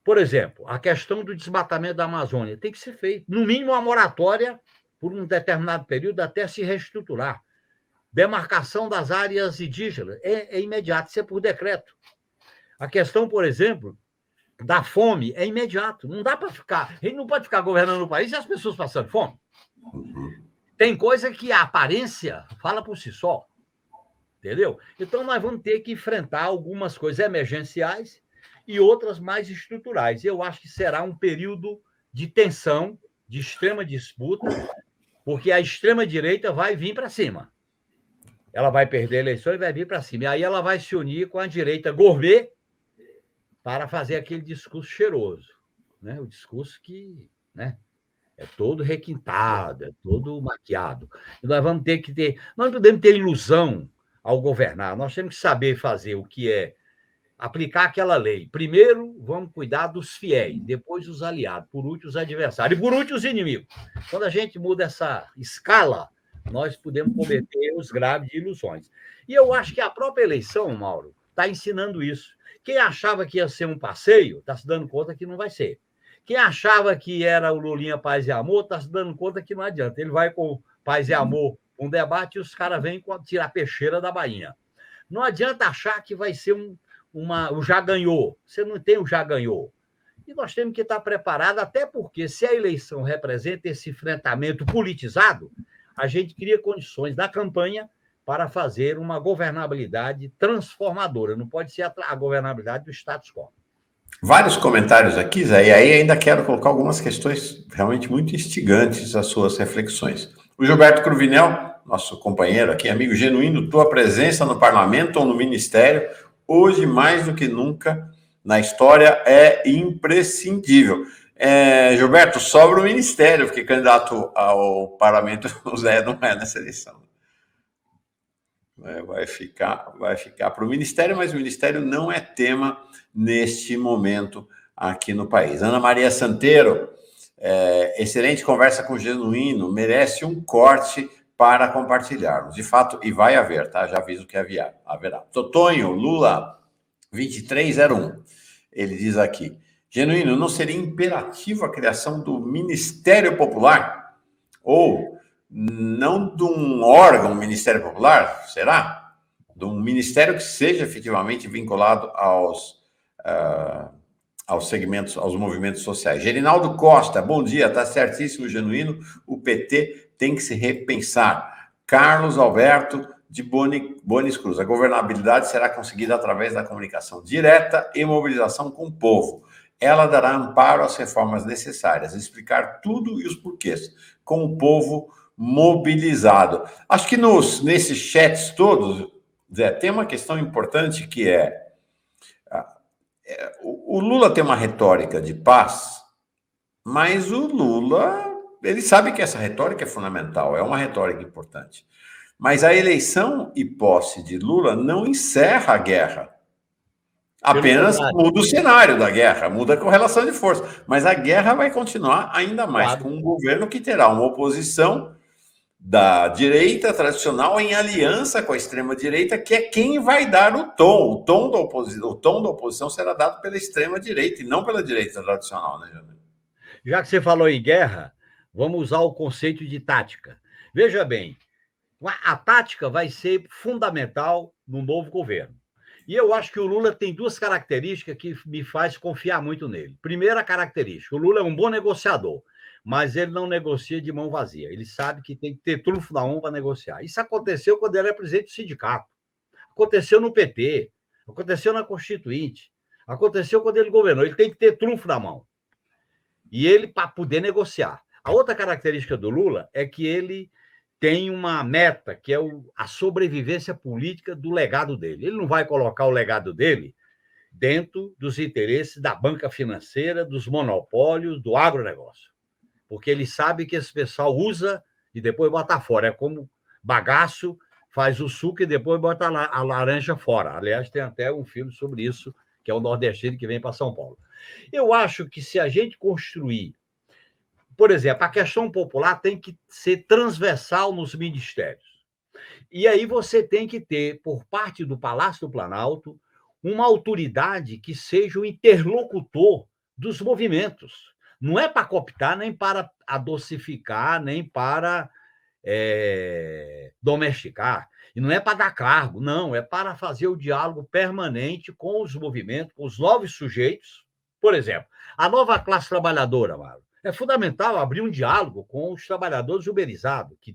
Por exemplo, a questão do desmatamento da Amazônia tem que ser feita. No mínimo, uma moratória por um determinado período até se reestruturar. Demarcação das áreas indígenas é imediato, isso é por decreto. A questão, por exemplo, da fome é imediato. Não dá para ficar... A gente não pode ficar governando o país e as pessoas passando fome. Tem coisa que a aparência fala por si só. Entendeu? Então, nós vamos ter que enfrentar algumas coisas emergenciais e outras mais estruturais. Eu acho que será um período de tensão, de extrema disputa, porque a extrema-direita vai vir para cima. Ela vai perder a eleição e vai vir para cima. E aí ela vai se unir com a direita gourmet para fazer aquele discurso cheiroso. Né? O discurso que é todo requintado, é todo maquiado. E nós vamos ter que ter... Nós não podemos ter ilusão ao governar. Nós temos que saber fazer o que é aplicar aquela lei. Primeiro, vamos cuidar dos fiéis, depois os aliados, por último, os adversários, e por último, os inimigos. Quando a gente muda essa escala, nós podemos cometer erros graves de ilusões. E eu acho que a própria eleição, Mauro, está ensinando isso. Quem achava que ia ser um passeio, está se dando conta que não vai ser. Quem achava que era o Lulinha Paz e Amor, está se dando conta que não adianta. Ele vai com Paz e Amor, um debate, e os caras vêm tirar a peixeira da bainha. Não adianta achar que vai ser o já ganhou. Você não tem o já ganhou. E nós temos que estar preparados, até porque, se a eleição representa esse enfrentamento politizado, a gente cria condições da campanha para fazer uma governabilidade transformadora. Não pode ser a governabilidade do status quo. Vários comentários aqui, Zé, e aí ainda quero colocar algumas questões realmente muito instigantes às suas reflexões. O Gilberto Cruvinel, nosso companheiro aqui, amigo genuíno, tua presença no parlamento ou no ministério, hoje mais do que nunca na história, é imprescindível. Gilberto, sobra o ministério, porque candidato ao parlamento, o Zé não é nessa eleição. Vai ficar para o ministério, mas o ministério não é tema neste momento aqui no país. Ana Maria Santeiro, excelente conversa com o Genuíno, merece um corte para compartilharmos. De fato, e vai haver, tá? Já aviso que haverá. Totonho, Lula, 2301. Ele diz aqui, Genuíno, não seria imperativo a criação do Ministério Popular? Ou não de um órgão, Ministério Popular, será? De um ministério que seja efetivamente vinculado aos segmentos, aos movimentos sociais. Gerinaldo Costa, bom dia, tá certíssimo, Genuíno, o PT tem que se repensar. Carlos Alberto de Bonis Cruz, a governabilidade será conseguida através da comunicação direta e mobilização com o povo. Ela dará amparo às reformas necessárias, explicar tudo e os porquês, com o povo mobilizado. Acho que nesses chats todos, Zé, tem uma questão importante que o Lula tem uma retórica de paz, mas o Lula, ele sabe que essa retórica é fundamental, é uma retórica importante. Mas a eleição e posse de Lula não encerra a guerra. Apenas muda o cenário da guerra, muda a correlação de força. Mas a guerra vai continuar ainda mais com um governo que terá uma oposição da direita tradicional em aliança com a extrema-direita, que é quem vai dar o tom. O tom da oposição será dado pela extrema-direita e não pela direita tradicional, né, Janine? Já que você falou em guerra, vamos usar o conceito de tática. Veja bem, a tática vai ser fundamental no novo governo. E eu acho que o Lula tem duas características que me faz confiar muito nele. Primeira característica, o Lula é um bom negociador, mas ele não negocia de mão vazia. Ele sabe que tem que ter trunfo na mão para negociar. Isso aconteceu quando ele era presidente do sindicato. Aconteceu no PT, aconteceu na Constituinte, aconteceu quando ele governou. Ele tem que ter trunfo na mão. E ele para poder negociar. A outra característica do Lula é que ele tem uma meta, que é a sobrevivência política do legado dele. Ele não vai colocar o legado dele dentro dos interesses da banca financeira, dos monopólios, do agronegócio. Porque ele sabe que esse pessoal usa e depois bota fora. É como bagaço, faz o suco e depois bota a laranja fora. Aliás, tem até um filme sobre isso, que é o nordestino que vem para São Paulo. Eu acho que se a gente construir, por exemplo, a questão popular tem que ser transversal nos ministérios. E aí você tem que ter, por parte do Palácio do Planalto, uma autoridade que seja o interlocutor dos movimentos. Não é para cooptar, nem para adocificar, nem para domesticar. E não é para dar cargo, não, é para fazer o diálogo permanente com os movimentos, com os novos sujeitos. Por exemplo, a nova classe trabalhadora, Mário, é fundamental abrir um diálogo com os trabalhadores uberizados, que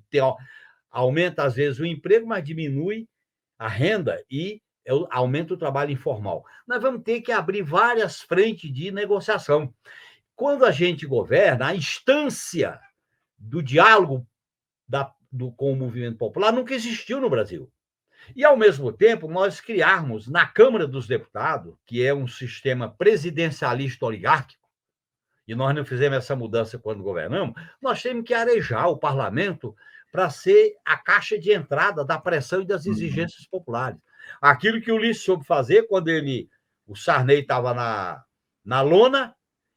aumenta, às vezes, o emprego, mas diminui a renda e aumenta o trabalho informal. Nós vamos ter que abrir várias frentes de negociação. Quando a gente governa, a instância do diálogo com o movimento popular nunca existiu no Brasil. E, ao mesmo tempo, nós criarmos na Câmara dos Deputados, que é um sistema presidencialista oligárquico, e nós não fizemos essa mudança quando governamos, nós temos que arejar o parlamento para ser a caixa de entrada da pressão e das exigências populares. Aquilo que o Ulisses soube fazer quando o Sarney estava na lona,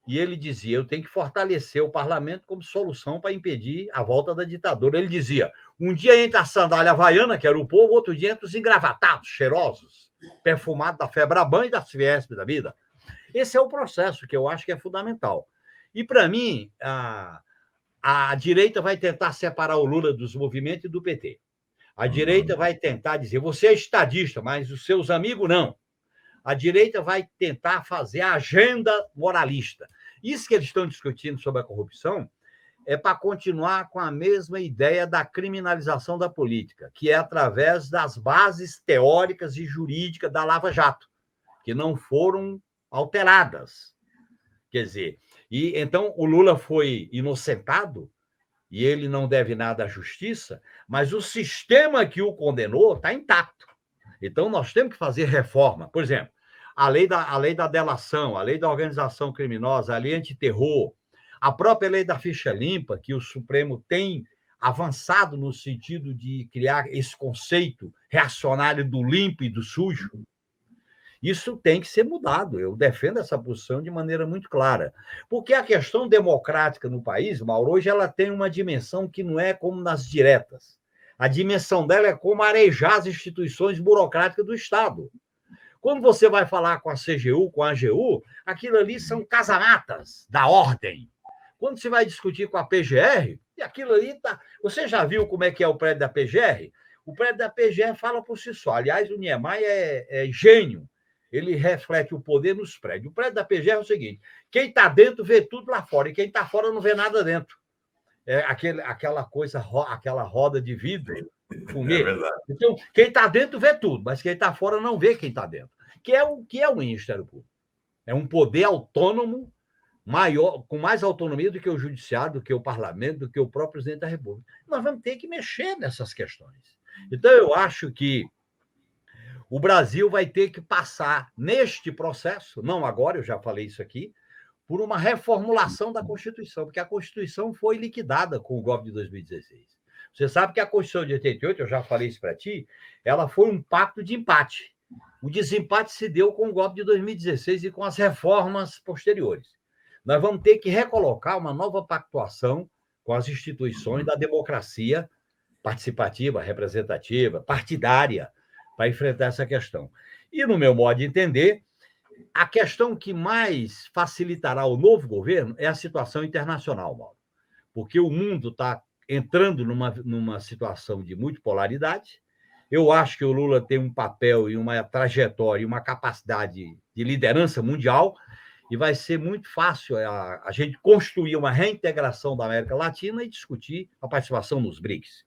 e ele dizia, eu tenho que fortalecer o parlamento como solução para impedir a volta da ditadura. Ele dizia, um dia entra a sandália havaiana, que era o povo, outro dia entra os engravatados, cheirosos, perfumados da Febraban e das Fiesp da vida. Esse é o processo que eu acho que é fundamental. E, para mim, a direita vai tentar separar o Lula dos movimentos e do PT. A direita vai tentar dizer, você é estadista, mas os seus amigos não. A direita vai tentar fazer a agenda moralista. Isso que eles estão discutindo sobre a corrupção é para continuar com a mesma ideia da criminalização da política, que é através das bases teóricas e jurídicas da Lava Jato, que não foram alteradas. Quer dizer, e então o Lula foi inocentado e ele não deve nada à justiça, mas o sistema que o condenou está intacto. Então, nós temos que fazer reforma. Por exemplo, a lei da delação, a lei da organização criminosa, a lei antiterror, a própria lei da ficha limpa, que o Supremo tem avançado no sentido de criar esse conceito reacionário do limpo e do sujo. Isso tem que ser mudado. Eu defendo essa posição de maneira muito clara. Porque a questão democrática no país, Mauro, hoje ela tem uma dimensão que não é como nas diretas. A dimensão dela é como arejar as instituições burocráticas do Estado. Quando você vai falar com a CGU, com a AGU, aquilo ali são casamatas da ordem. Quando você vai discutir com a PGR, aquilo ali está... Você já viu como é que é o prédio da PGR? O prédio da PGR fala por si só. Aliás, o Niemeyer é gênio. Ele reflete o poder nos prédios. O prédio da PGR é o seguinte, quem está dentro vê tudo lá fora, e quem está fora não vê nada dentro. Aquela coisa, aquela roda de vidro, fumê. É verdade. Então, quem está dentro vê tudo, mas quem está fora não vê quem está dentro. Que é o Ministério Público. É um poder autônomo, maior, com mais autonomia do que o Judiciário, do que o Parlamento, do que o próprio Presidente da República. Nós vamos ter que mexer nessas questões. Então, eu acho que o Brasil vai ter que passar neste processo, não agora, eu já falei isso aqui, por uma reformulação da Constituição, porque a Constituição foi liquidada com o golpe de 2016. Você sabe que a Constituição de 88, eu já falei isso para ti, ela foi um pacto de empate. O desempate se deu com o golpe de 2016 e com as reformas posteriores. Nós vamos ter que recolocar uma nova pactuação com as instituições da democracia participativa, representativa, partidária, para enfrentar essa questão. E, no meu modo de entender, a questão que mais facilitará o novo governo é a situação internacional, Mauro, porque o mundo está entrando numa situação de multipolaridade. Eu acho que o Lula tem um papel e uma trajetória e uma capacidade de liderança mundial, e vai ser muito fácil a gente construir uma reintegração da América Latina e discutir a participação nos BRICS.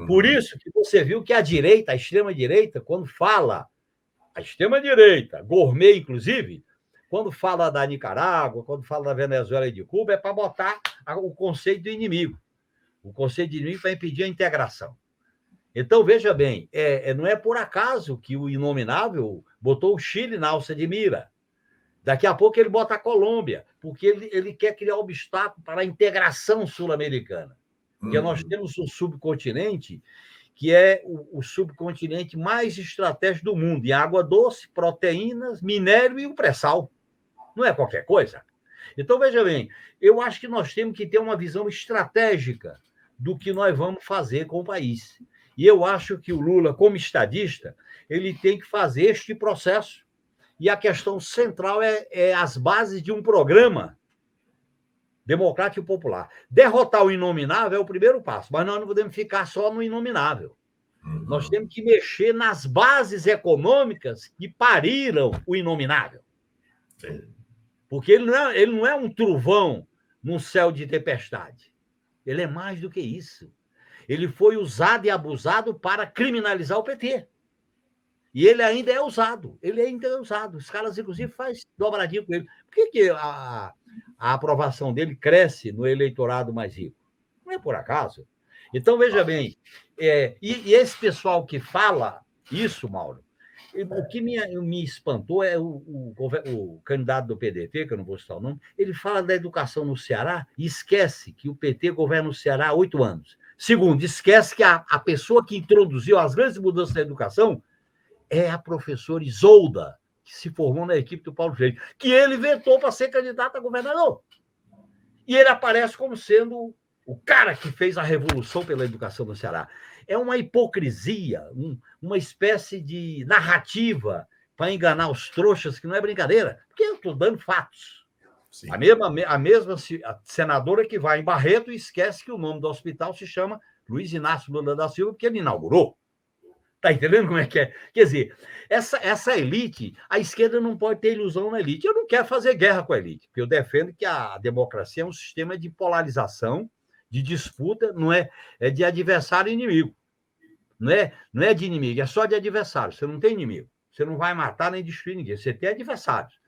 Por isso que você viu que a direita, a extrema-direita, quando fala, a extrema-direita, gourmet, inclusive, quando fala da Nicarágua, quando fala da Venezuela e de Cuba, é para botar o conceito do inimigo. O conceito de inimigo para impedir a integração. Então, veja bem, não é por acaso que o Inominável botou o Chile na alça de mira. Daqui a pouco ele bota a Colômbia, porque ele quer criar obstáculo para a integração sul-americana. Porque nós temos um subcontinente que é o subcontinente mais estratégico do mundo, em água doce, proteínas, minério e o pré-sal. Não é qualquer coisa. Então, veja bem, eu acho que nós temos que ter uma visão estratégica do que nós vamos fazer com o país. E eu acho que o Lula, como estadista, ele tem que fazer este processo. E a questão central é as bases de um programa democrático e popular. Derrotar o inominável é o primeiro passo, mas nós não podemos ficar só no inominável. Nós temos que mexer nas bases econômicas que pariram o inominável. Porque ele não é um trovão num céu de tempestade. Ele é mais do que isso. Ele foi usado e abusado para criminalizar o PT. E ele ainda é usado. Os caras, inclusive, fazem dobradinho com ele. Por que a aprovação dele cresce no eleitorado mais rico? Não é por acaso. Então, veja bem, e esse pessoal que fala isso, Mauro, o que me espantou é o candidato do PDT, que eu não vou citar o nome, ele fala da educação no Ceará e esquece que o PT governa o Ceará há 8 anos. Segundo, esquece que a pessoa que introduziu as grandes mudanças na educação é a professora Isolda, que se formou na equipe do Paulo Freire, que ele vetou para ser candidato a governador. E ele aparece como sendo o cara que fez a revolução pela educação no Ceará. É uma hipocrisia, uma espécie de narrativa para enganar os trouxas, que não é brincadeira, porque eu estou dando fatos. Sim. A mesma senadora que vai em Barreto e esquece que o nome do hospital se chama Luiz Inácio Lula da Silva, porque ele inaugurou. Está entendendo como é que é? Quer dizer, essa elite, a esquerda não pode ter ilusão na elite. Eu não quero fazer guerra com a elite, porque eu defendo que a democracia é um sistema de polarização, de disputa, não é de adversário e inimigo. Não é de inimigo, é só de adversário. Você não tem inimigo. Você não vai matar nem destruir ninguém. Você tem adversários.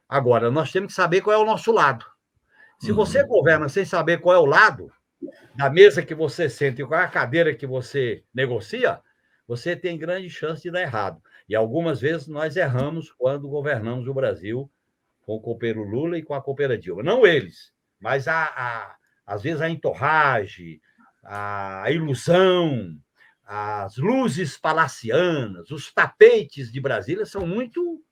Agora, nós temos que saber qual é o nosso lado. Se você governa sem saber qual é o lado da mesa que você senta e qual é a cadeira que você negocia, você tem grande chance de dar errado. E algumas vezes nós erramos quando governamos o Brasil com o copeiro Lula e com a copeira Dilma. Não eles, mas às vezes a entorragem, a ilusão, as luzes palacianas, os tapetes de Brasília são muito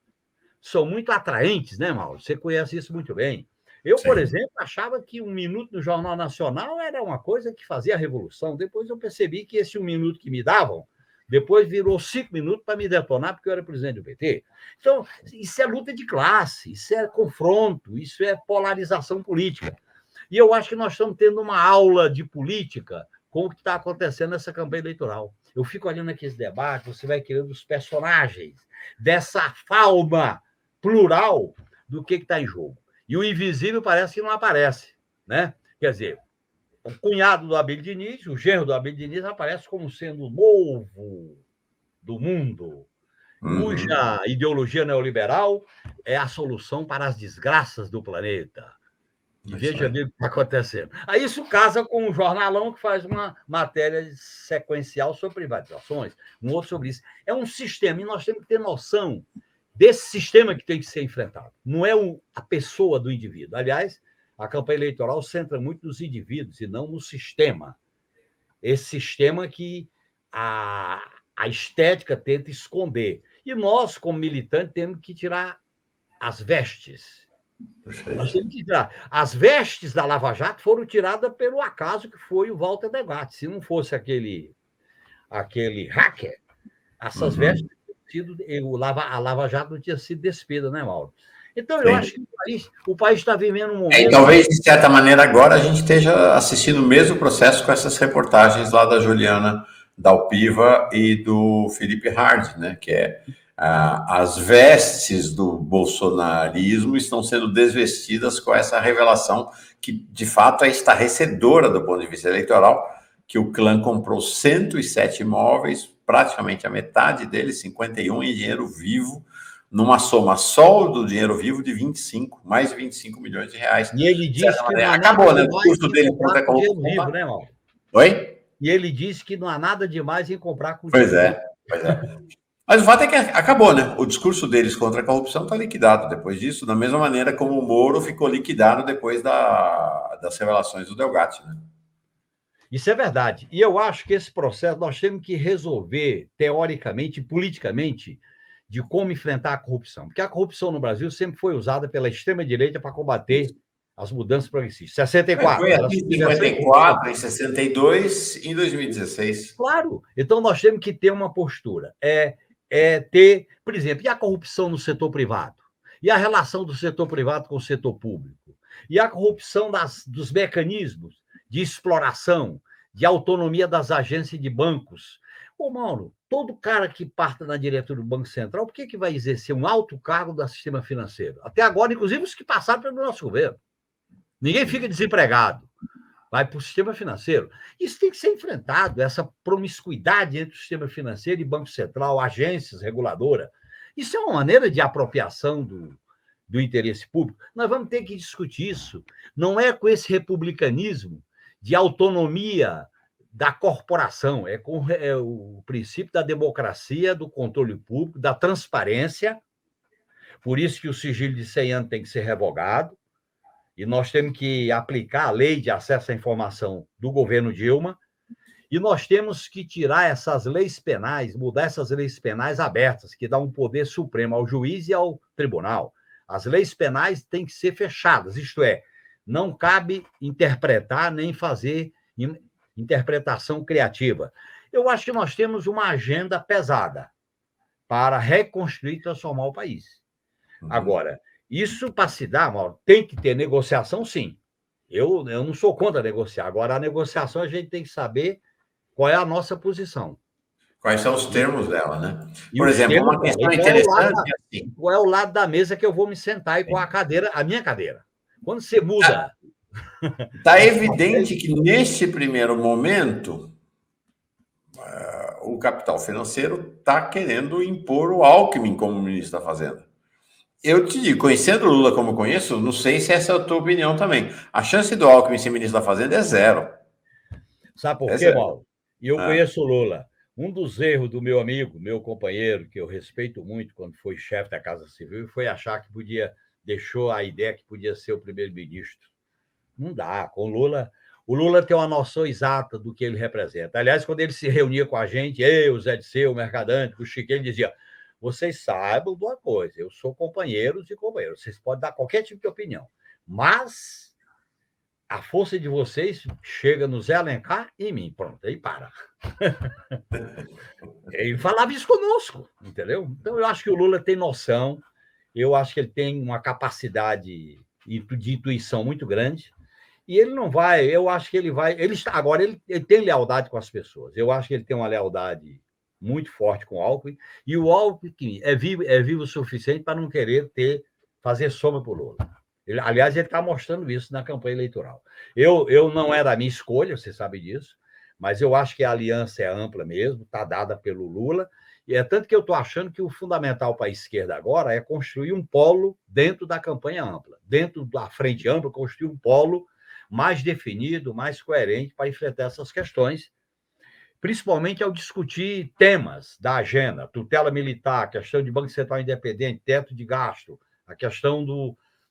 atraentes, né, Mauro? Você conhece isso muito bem. Eu, Sim. Por exemplo, achava que 1 minuto no Jornal Nacional era uma coisa que fazia a revolução. Depois eu percebi que esse 1 minuto que me davam, depois virou 5 minutos para me detonar, porque eu era presidente do PT. Então, isso é luta de classe, isso é confronto, isso é polarização política. E eu acho que nós estamos tendo uma aula de política com o que está acontecendo nessa campanha eleitoral. Eu fico olhando aqui esse debate, você vai querendo os personagens dessa fauna plural do que está em jogo. E o invisível parece que não aparece, né? Quer dizer, o cunhado do Abílio Diniz, o genro do Abílio Diniz, aparece como sendo o novo do mundo, cuja ideologia neoliberal é a solução para as desgraças do planeta. E veja bem o que está acontecendo. Aí isso casa com um jornalão que faz uma matéria sequencial sobre privatizações, um outro sobre isso. É um sistema, e nós temos que ter noção desse sistema que tem que ser enfrentado. Não é a pessoa do indivíduo. Aliás, a campanha eleitoral centra muito nos indivíduos e não no sistema. Esse sistema que a estética tenta esconder. E nós, como militantes, temos que tirar as vestes. Nós temos que tirar. As vestes da Lava Jato foram tiradas pelo acaso que foi o Walter Delgatti. Se não fosse aquele hacker, essas vestes tinham sido. A Lava Jato não tinha sido despida, né, Mauro? Então, eu acho que o país está vivendo um momento. E talvez, de certa maneira, agora a gente esteja assistindo o mesmo processo com essas reportagens lá da Juliana Dalpiva e do Felipe Hard, né? Que é as vestes do bolsonarismo estão sendo desvestidas com essa revelação que, de fato, é estarrecedora do ponto de vista eleitoral, que o clã comprou 107 imóveis, praticamente a metade deles, 51 em dinheiro vivo, numa soma só do dinheiro vivo de mais de 25 milhões de reais. E ele disse que não acabou, né? O curso dele contra a corrupção. Vivo, né, Mauro? Oi? E ele disse que não há nada demais em comprar com dinheiro vivo. Pois é. Mas o fato é que acabou, né? O discurso deles contra a corrupção está liquidado depois disso, da mesma maneira como o Moro ficou liquidado depois das revelações do Delgatti, né? Isso é verdade. E eu acho que esse processo nós temos que resolver, teoricamente e politicamente, de como enfrentar a corrupção. Porque a corrupção no Brasil sempre foi usada pela extrema-direita para combater as mudanças progressistas. 64. Foi em 54, em 62 e em 2016. Claro. Então, nós temos que ter uma postura. Ter, por exemplo, e a corrupção no setor privado? E a relação do setor privado com o setor público? E a corrupção dos mecanismos de exploração, de autonomia das agências de bancos? Ô, Mauro, todo cara que parta na diretoria do Banco Central, por que vai exercer um alto cargo do sistema financeiro? Até agora, inclusive, os que passaram pelo nosso governo. Ninguém fica desempregado. Vai para o sistema financeiro. Isso tem que ser enfrentado, essa promiscuidade entre o sistema financeiro e Banco Central, agências reguladoras. Isso é uma maneira de apropriação do interesse público. Nós vamos ter que discutir isso. Não é com esse republicanismo de autonomia da corporação, é o princípio da democracia, do controle público, da transparência. Por isso que o sigilo de 100 anos tem que ser revogado. E nós temos que aplicar a lei de acesso à informação do governo Dilma, e nós temos que tirar essas leis penais, mudar essas leis penais abertas, que dá um poder supremo ao juiz e ao tribunal. As leis penais têm que ser fechadas, isto é, não cabe interpretar nem fazer interpretação criativa. Eu acho que nós temos uma agenda pesada para reconstruir e transformar o país. Agora, isso para se dar, Mauro, tem que ter negociação, sim. Eu não sou contra negociar. Agora, a negociação a gente tem que saber qual é a nossa posição. Quais são os termos dela, né? Por exemplo, uma questão interessante... Qual é o lado da mesa que eu vou me sentar e com a minha cadeira? Quando você muda... Está evidente que, neste primeiro momento, o capital financeiro está querendo impor o Alckmin como ministro da Fazenda. Eu te digo, conhecendo o Lula como eu conheço, não sei se essa é a tua opinião também. A chance do Alckmin ser ministro da Fazenda é zero. Sabe por quê, Mauro? E eu conheço o Lula. Um dos erros do meu amigo, meu companheiro, que eu respeito muito quando foi chefe da Casa Civil, foi achar que deixou a ideia que podia ser o primeiro-ministro. Não dá. Com o Lula tem uma noção exata do que ele representa. Aliás, quando ele se reunia com a gente, o Zé Disseu, o Mercadante, o Chico, ele dizia: vocês saibam de uma coisa, eu sou companheiros e companheiros, vocês podem dar qualquer tipo de opinião, mas a força de vocês chega no Zé Alencar e em mim. Pronto, aí para. Ele falava isso conosco, entendeu? Então, eu acho que o Lula tem noção, eu acho que ele tem uma capacidade de intuição muito grande, e ele não vai, eu acho que ele vai... Agora, ele tem lealdade com as pessoas, eu acho que ele tem uma lealdade muito forte com o Alckmin, e o Alckmin é vivo o suficiente para não querer fazer sombra para o Lula. Aliás, ele está mostrando isso na campanha eleitoral. Eu não era a minha escolha, você sabe disso, mas eu acho que a aliança é ampla mesmo, está dada pelo Lula, e é tanto que eu estou achando que o fundamental para a esquerda agora é construir um polo dentro da campanha ampla, dentro da frente ampla, construir um polo mais definido, mais coerente para enfrentar essas questões, principalmente ao discutir temas da agenda, tutela militar, a questão de Banco Central independente, teto de gasto, a questão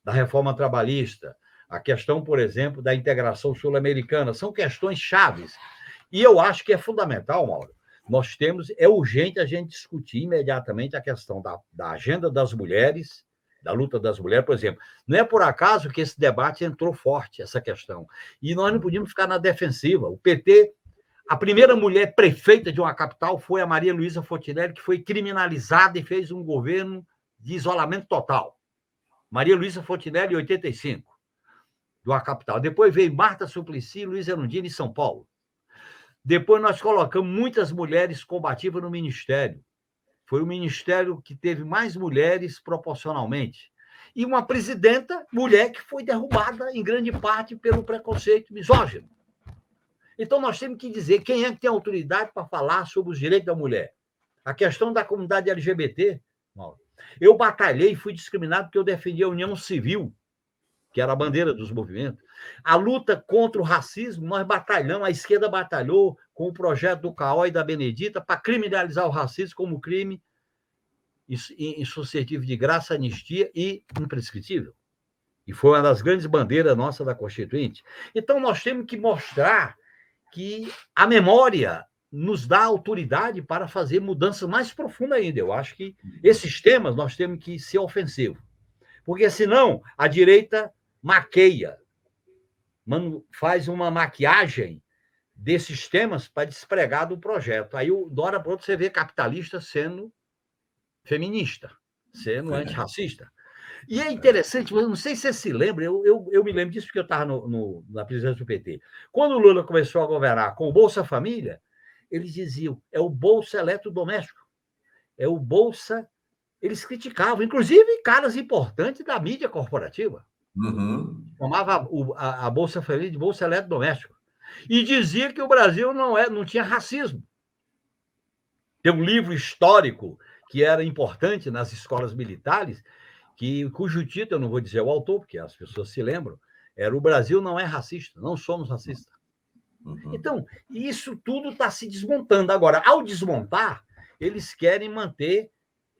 da reforma trabalhista, a questão, por exemplo, da integração sul-americana, são questões chaves. E eu acho que é fundamental, Mauro, nós temos, é urgente a gente discutir imediatamente a questão da agenda das mulheres, da luta das mulheres, por exemplo. Não é por acaso que esse debate entrou forte, essa questão. E nós não podíamos ficar na defensiva. O PT, a primeira mulher prefeita de uma capital foi a Maria Luísa Fontinelli, que foi criminalizada e fez um governo de isolamento total. Maria Luísa Fontinelli, em 85, de uma capital. Depois veio Marta Suplicy e Luiz Erundina, em São Paulo. Depois nós colocamos muitas mulheres combativas no ministério. Foi o ministério que teve mais mulheres proporcionalmente. E uma presidenta, mulher, que foi derrubada em grande parte pelo preconceito misógino. Então, nós temos que dizer quem é que tem autoridade para falar sobre os direitos da mulher. A questão da comunidade LGBT, Mauro. Eu batalhei e fui discriminado porque eu defendia a união civil, que era a bandeira dos movimentos. A luta contra o racismo, nós batalhamos, a esquerda batalhou com o projeto do Caó e da Benedita para criminalizar o racismo como crime insuscetível de graça, anistia e imprescritível. E foi uma das grandes bandeiras nossas da Constituinte. Então, nós temos que mostrar que a memória nos dá autoridade para fazer mudanças mais profundas ainda. Eu acho que esses temas nós temos que ser ofensivos. Porque, senão, a direita maqueia, faz uma maquiagem desses temas para despregar do projeto. Aí, de hora para outra, você vê capitalista sendo feminista, sendo antirracista. E é interessante, não sei se você se lembra, eu me lembro disso porque eu estava na presidência do PT. Quando o Lula começou a governar com o Bolsa Família, eles diziam, é o Bolsa Eletrodoméstico, é o Bolsa... Eles criticavam, inclusive caras importantes da mídia corporativa. Chamava a Bolsa Família de Bolsa Eletrodoméstico. E dizia que o Brasil não tinha racismo. Tem um livro histórico que era importante nas escolas militares, cujo título, eu não vou dizer o autor, porque as pessoas se lembram, era O Brasil não é racista, não somos racistas. Então, isso tudo está se desmontando. Agora, ao desmontar, eles querem manter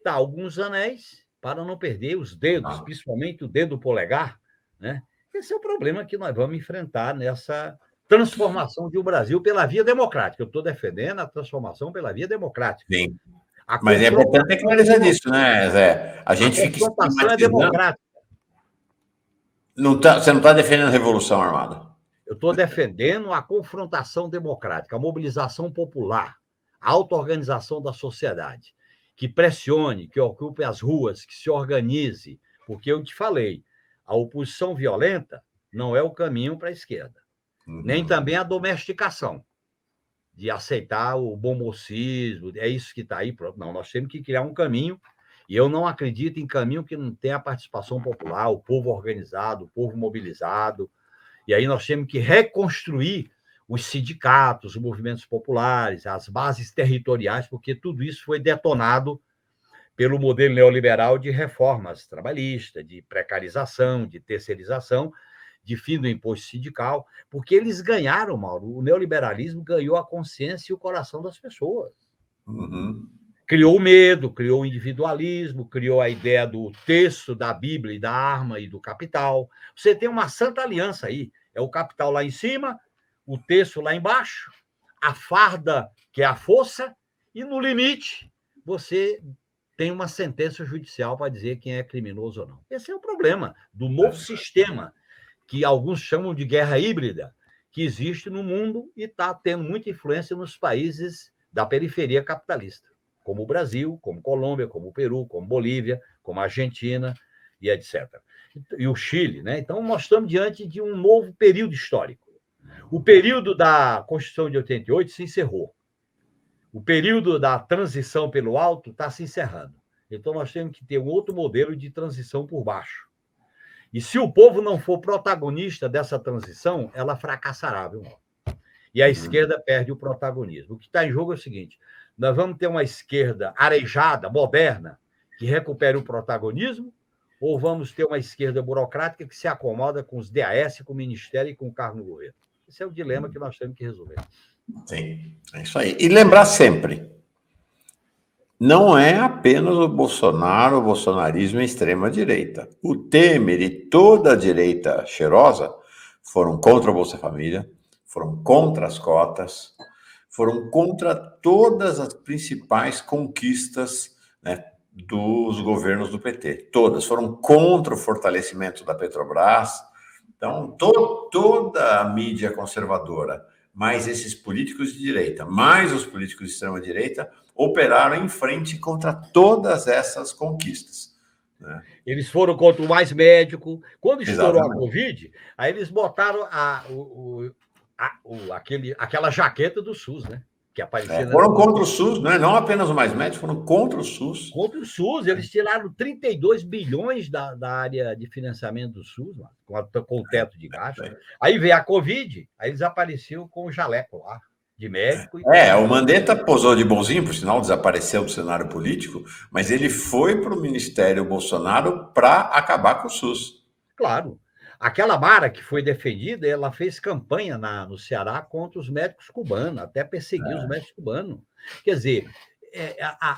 alguns anéis para não perder os dedos, principalmente o dedo polegar, né? Esse é o problema que nós vamos enfrentar nessa transformação de um Brasil pela via democrática. Eu estou defendendo a transformação pela via democrática. Sim. Mas é importante clarear disso, né, Zé? A gente fica estigmatizando. É democrática. Você não está defendendo a Revolução Armada. Eu estou defendendo a confrontação democrática, a mobilização popular, a auto-organização da sociedade, que pressione, que ocupe as ruas, que se organize, porque eu te falei, a oposição violenta não é o caminho para a esquerda, nem também a domesticação, de aceitar o bom mocismo, é isso que está aí, pronto. Não, nós temos que criar um caminho, e eu não acredito em caminho que não tenha a participação popular, o povo organizado, o povo mobilizado, e aí nós temos que reconstruir os sindicatos, os movimentos populares, as bases territoriais, porque tudo isso foi detonado pelo modelo neoliberal de reformas trabalhistas, de precarização, de terceirização, de fim do imposto sindical, porque eles ganharam, Mauro, o neoliberalismo ganhou a consciência e o coração das pessoas. Criou o medo, criou o individualismo, criou a ideia do texto da Bíblia e da arma e do capital. Você tem uma santa aliança aí, é o capital lá em cima, o texto lá embaixo, a farda, que é a força, e no limite você tem uma sentença judicial para dizer quem é criminoso ou não. Esse é o problema do novo sistema, que alguns chamam de guerra híbrida, que existe no mundo e está tendo muita influência nos países da periferia capitalista, como o Brasil, como Colômbia, como o Peru, como Bolívia, como a Argentina e etc. E o Chile, né? Então, nós estamos diante de um novo período histórico. O período da Constituição de 88 se encerrou. O período da transição pelo alto está se encerrando. Então, nós temos que ter um outro modelo de transição por baixo. E se o povo não for protagonista dessa transição, ela fracassará, viu? E a esquerda perde o protagonismo. O que está em jogo é o seguinte: nós vamos ter uma esquerda arejada, moderna, que recupere o protagonismo, ou vamos ter uma esquerda burocrática que se acomoda com os DAS, com o Ministério e com o cargo no governo? Esse é o dilema que nós temos que resolver. Sim, é isso aí. E lembrar sempre, não é apenas o Bolsonaro, o bolsonarismo e a extrema-direita. O Temer e toda a direita cheirosa foram contra o Bolsa Família, foram contra as cotas, foram contra todas as principais conquistas, né, dos governos do PT. Todas foram contra o fortalecimento da Petrobras. Então, toda a mídia conservadora, mais esses políticos de direita, mais os políticos de extrema-direita, operaram em frente contra todas essas conquistas, né? Eles foram contra o Mais Médico. Quando estourou a Exatamente. Covid, aí eles botaram aquela jaqueta do SUS, né? Que aparecia na Foram contra o televisão. SUS, né? Não apenas o Mais Médicos, foram contra o SUS. Contra o SUS, eles tiraram 32 bilhões da área de financiamento do SUS, mano, com o teto de gasto. Aí veio a Covid, aí eles apareceram com o jaleco lá, de médico. O Mandetta posou de bonzinho, por sinal, desapareceu do cenário político, mas ele foi para o Ministério Bolsonaro para acabar com o SUS. Claro. Aquela Mara que foi defendida, ela fez campanha no Ceará contra os médicos cubanos, até perseguir os médicos cubanos. Quer dizer,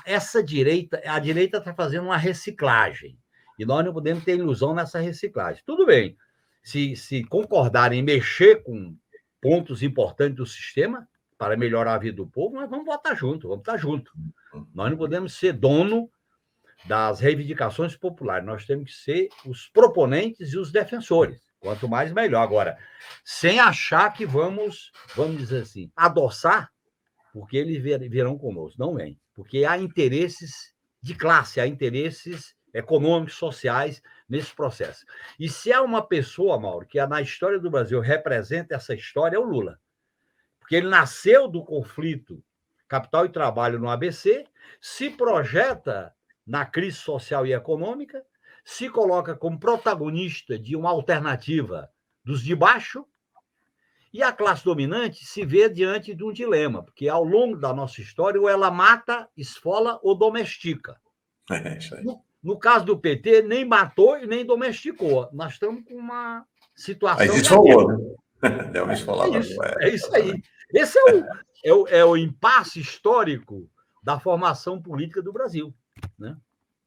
essa direita, a direita está fazendo uma reciclagem, e nós não podemos ter ilusão nessa reciclagem. Tudo bem, se concordarem em mexer com pontos importantes do sistema para melhorar a vida do povo, nós vamos votar junto, vamos estar junto. Nós não podemos ser dono das reivindicações populares, nós temos que ser os proponentes e os defensores. Quanto mais, melhor. Agora, sem achar que vamos dizer assim, adoçar, porque eles virão conosco. Não vem. Porque há interesses de classe, há interesses econômicos, sociais nesse processo. E se há uma pessoa, Mauro, que na história do Brasil representa essa história, é o Lula. Porque ele nasceu do conflito capital e trabalho no ABC, se projeta na crise social e econômica, se coloca como protagonista de uma alternativa dos de baixo, e a classe dominante se vê diante de um dilema, porque ao longo da nossa história, ou ela mata, esfola ou domestica. No caso do PT, nem matou e nem domesticou. Nós estamos com uma situação... Mas esfolou, né? Deu uma esfolada. É isso aí. Esse é o impasse histórico da formação política do Brasil, né?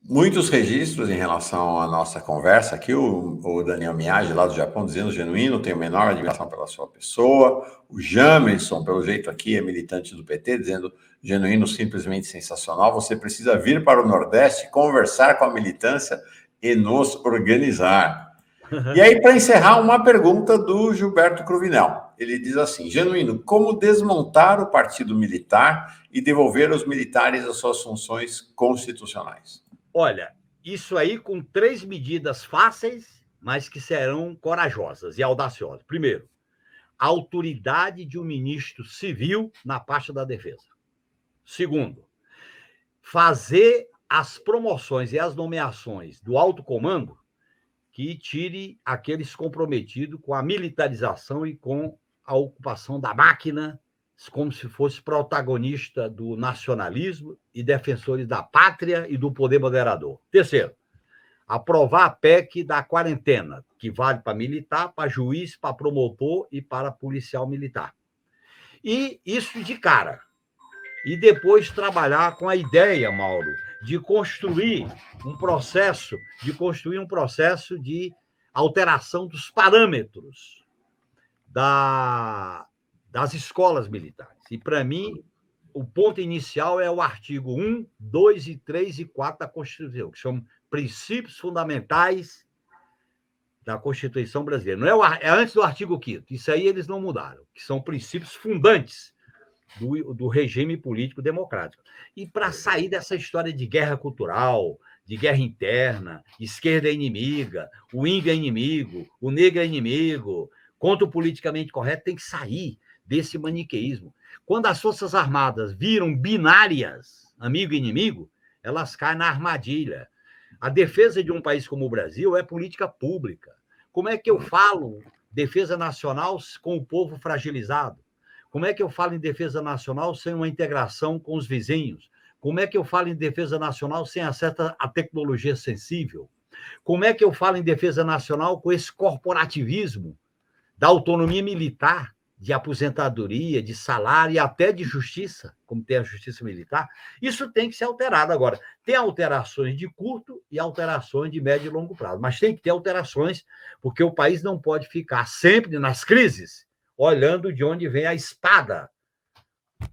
Muitos registros em relação à nossa conversa aqui, o Daniel Miyagi, lá do Japão, dizendo genuíno, tenho menor admiração pela sua pessoa. O Jamerson, pelo jeito aqui, é militante do PT, dizendo genuíno, simplesmente sensacional. Você precisa vir para o Nordeste, conversar com a militância e nos organizar. E aí, para encerrar, uma pergunta do Gilberto Cruvinel. Ele diz assim, genuíno, como desmontar o partido militar e devolver aos militares as suas funções constitucionais? Olha, isso aí com 3 medidas fáceis, mas que serão corajosas e audaciosas. Primeiro, a autoridade de um ministro civil na pasta da defesa. Segundo, fazer as promoções e as nomeações do alto comando que tire aqueles comprometidos com a militarização e com a ocupação da máquina, como se fosse protagonista do nacionalismo e defensores da pátria e do poder moderador. Terceiro, aprovar a PEC da quarentena, que vale para militar, para juiz, para promotor e para policial militar. E isso de cara. E depois trabalhar com a ideia, Mauro, de construir um processo de alteração dos parâmetros das escolas militares. E, para mim, o ponto inicial é o artigo 1, 2, 3 e 4 da Constituição, que são princípios fundamentais da Constituição brasileira. Não é antes do artigo 5º. Isso aí eles não mudaram, que são princípios fundantes do regime político democrático. E para sair dessa história de guerra cultural, de guerra interna, esquerda é inimiga, o índio é inimigo, o negro é inimigo, contra o politicamente correto, tem que sair desse maniqueísmo. Quando as Forças Armadas viram binárias, amigo e inimigo, elas caem na armadilha. A defesa de um país como o Brasil é política pública. Como é que eu falo defesa nacional com o povo fragilizado? Como é que eu falo em defesa nacional sem uma integração com os vizinhos? Como é que eu falo em defesa nacional sem acesso à tecnologia sensível? Como é que eu falo em defesa nacional com esse corporativismo da autonomia militar, de aposentadoria, de salário e até de justiça, como tem a justiça militar? Isso tem que ser alterado. Agora, tem alterações de curto e alterações de médio e longo prazo, mas tem que ter alterações, porque o país não pode ficar sempre nas crises olhando de onde vem a espada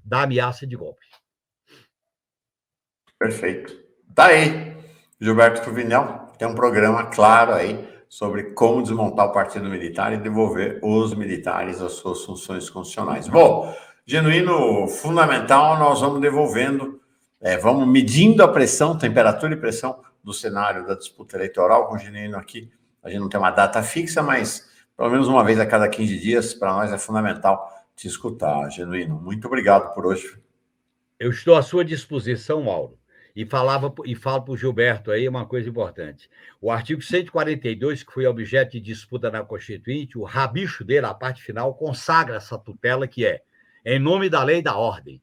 da ameaça de golpe. Perfeito. Tá aí, Gilberto Cruvinel, tem um programa claro aí sobre como desmontar o Partido Militar e devolver os militares às suas funções constitucionais. Bom, genuíno fundamental, nós vamos devolvendo, vamos medindo a pressão, temperatura e pressão do cenário da disputa eleitoral com o Genuíno aqui. A gente não tem uma data fixa, mas pelo menos uma vez a cada 15 dias, para nós é fundamental te escutar, Genuíno. Muito obrigado por hoje. Eu estou à sua disposição, Mauro. E falo para o Gilberto aí uma coisa importante. O artigo 142, que foi objeto de disputa na Constituinte, o rabicho dele, a parte final, consagra essa tutela que é em nome da lei e da ordem.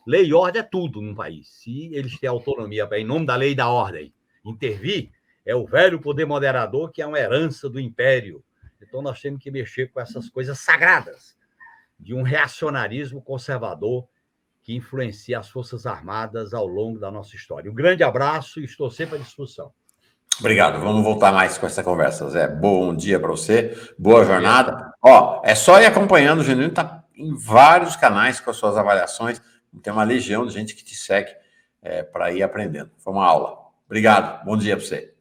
Lei e ordem é tudo num país. Se eles têm autonomia para, em nome da lei e da ordem, intervir, é o velho poder moderador, que é uma herança do império. Então, nós temos que mexer com essas coisas sagradas de um reacionarismo conservador que influencia as Forças Armadas ao longo da nossa história. Um grande abraço e estou sempre à disposição. Obrigado. Vamos voltar mais com essa conversa, Zé. Bom dia para você, boa jornada. Ó, é só ir acompanhando, o Genuíno está em vários canais com as suas avaliações. Tem uma legião de gente que te segue para ir aprendendo. Foi uma aula. Obrigado. Bom dia para você.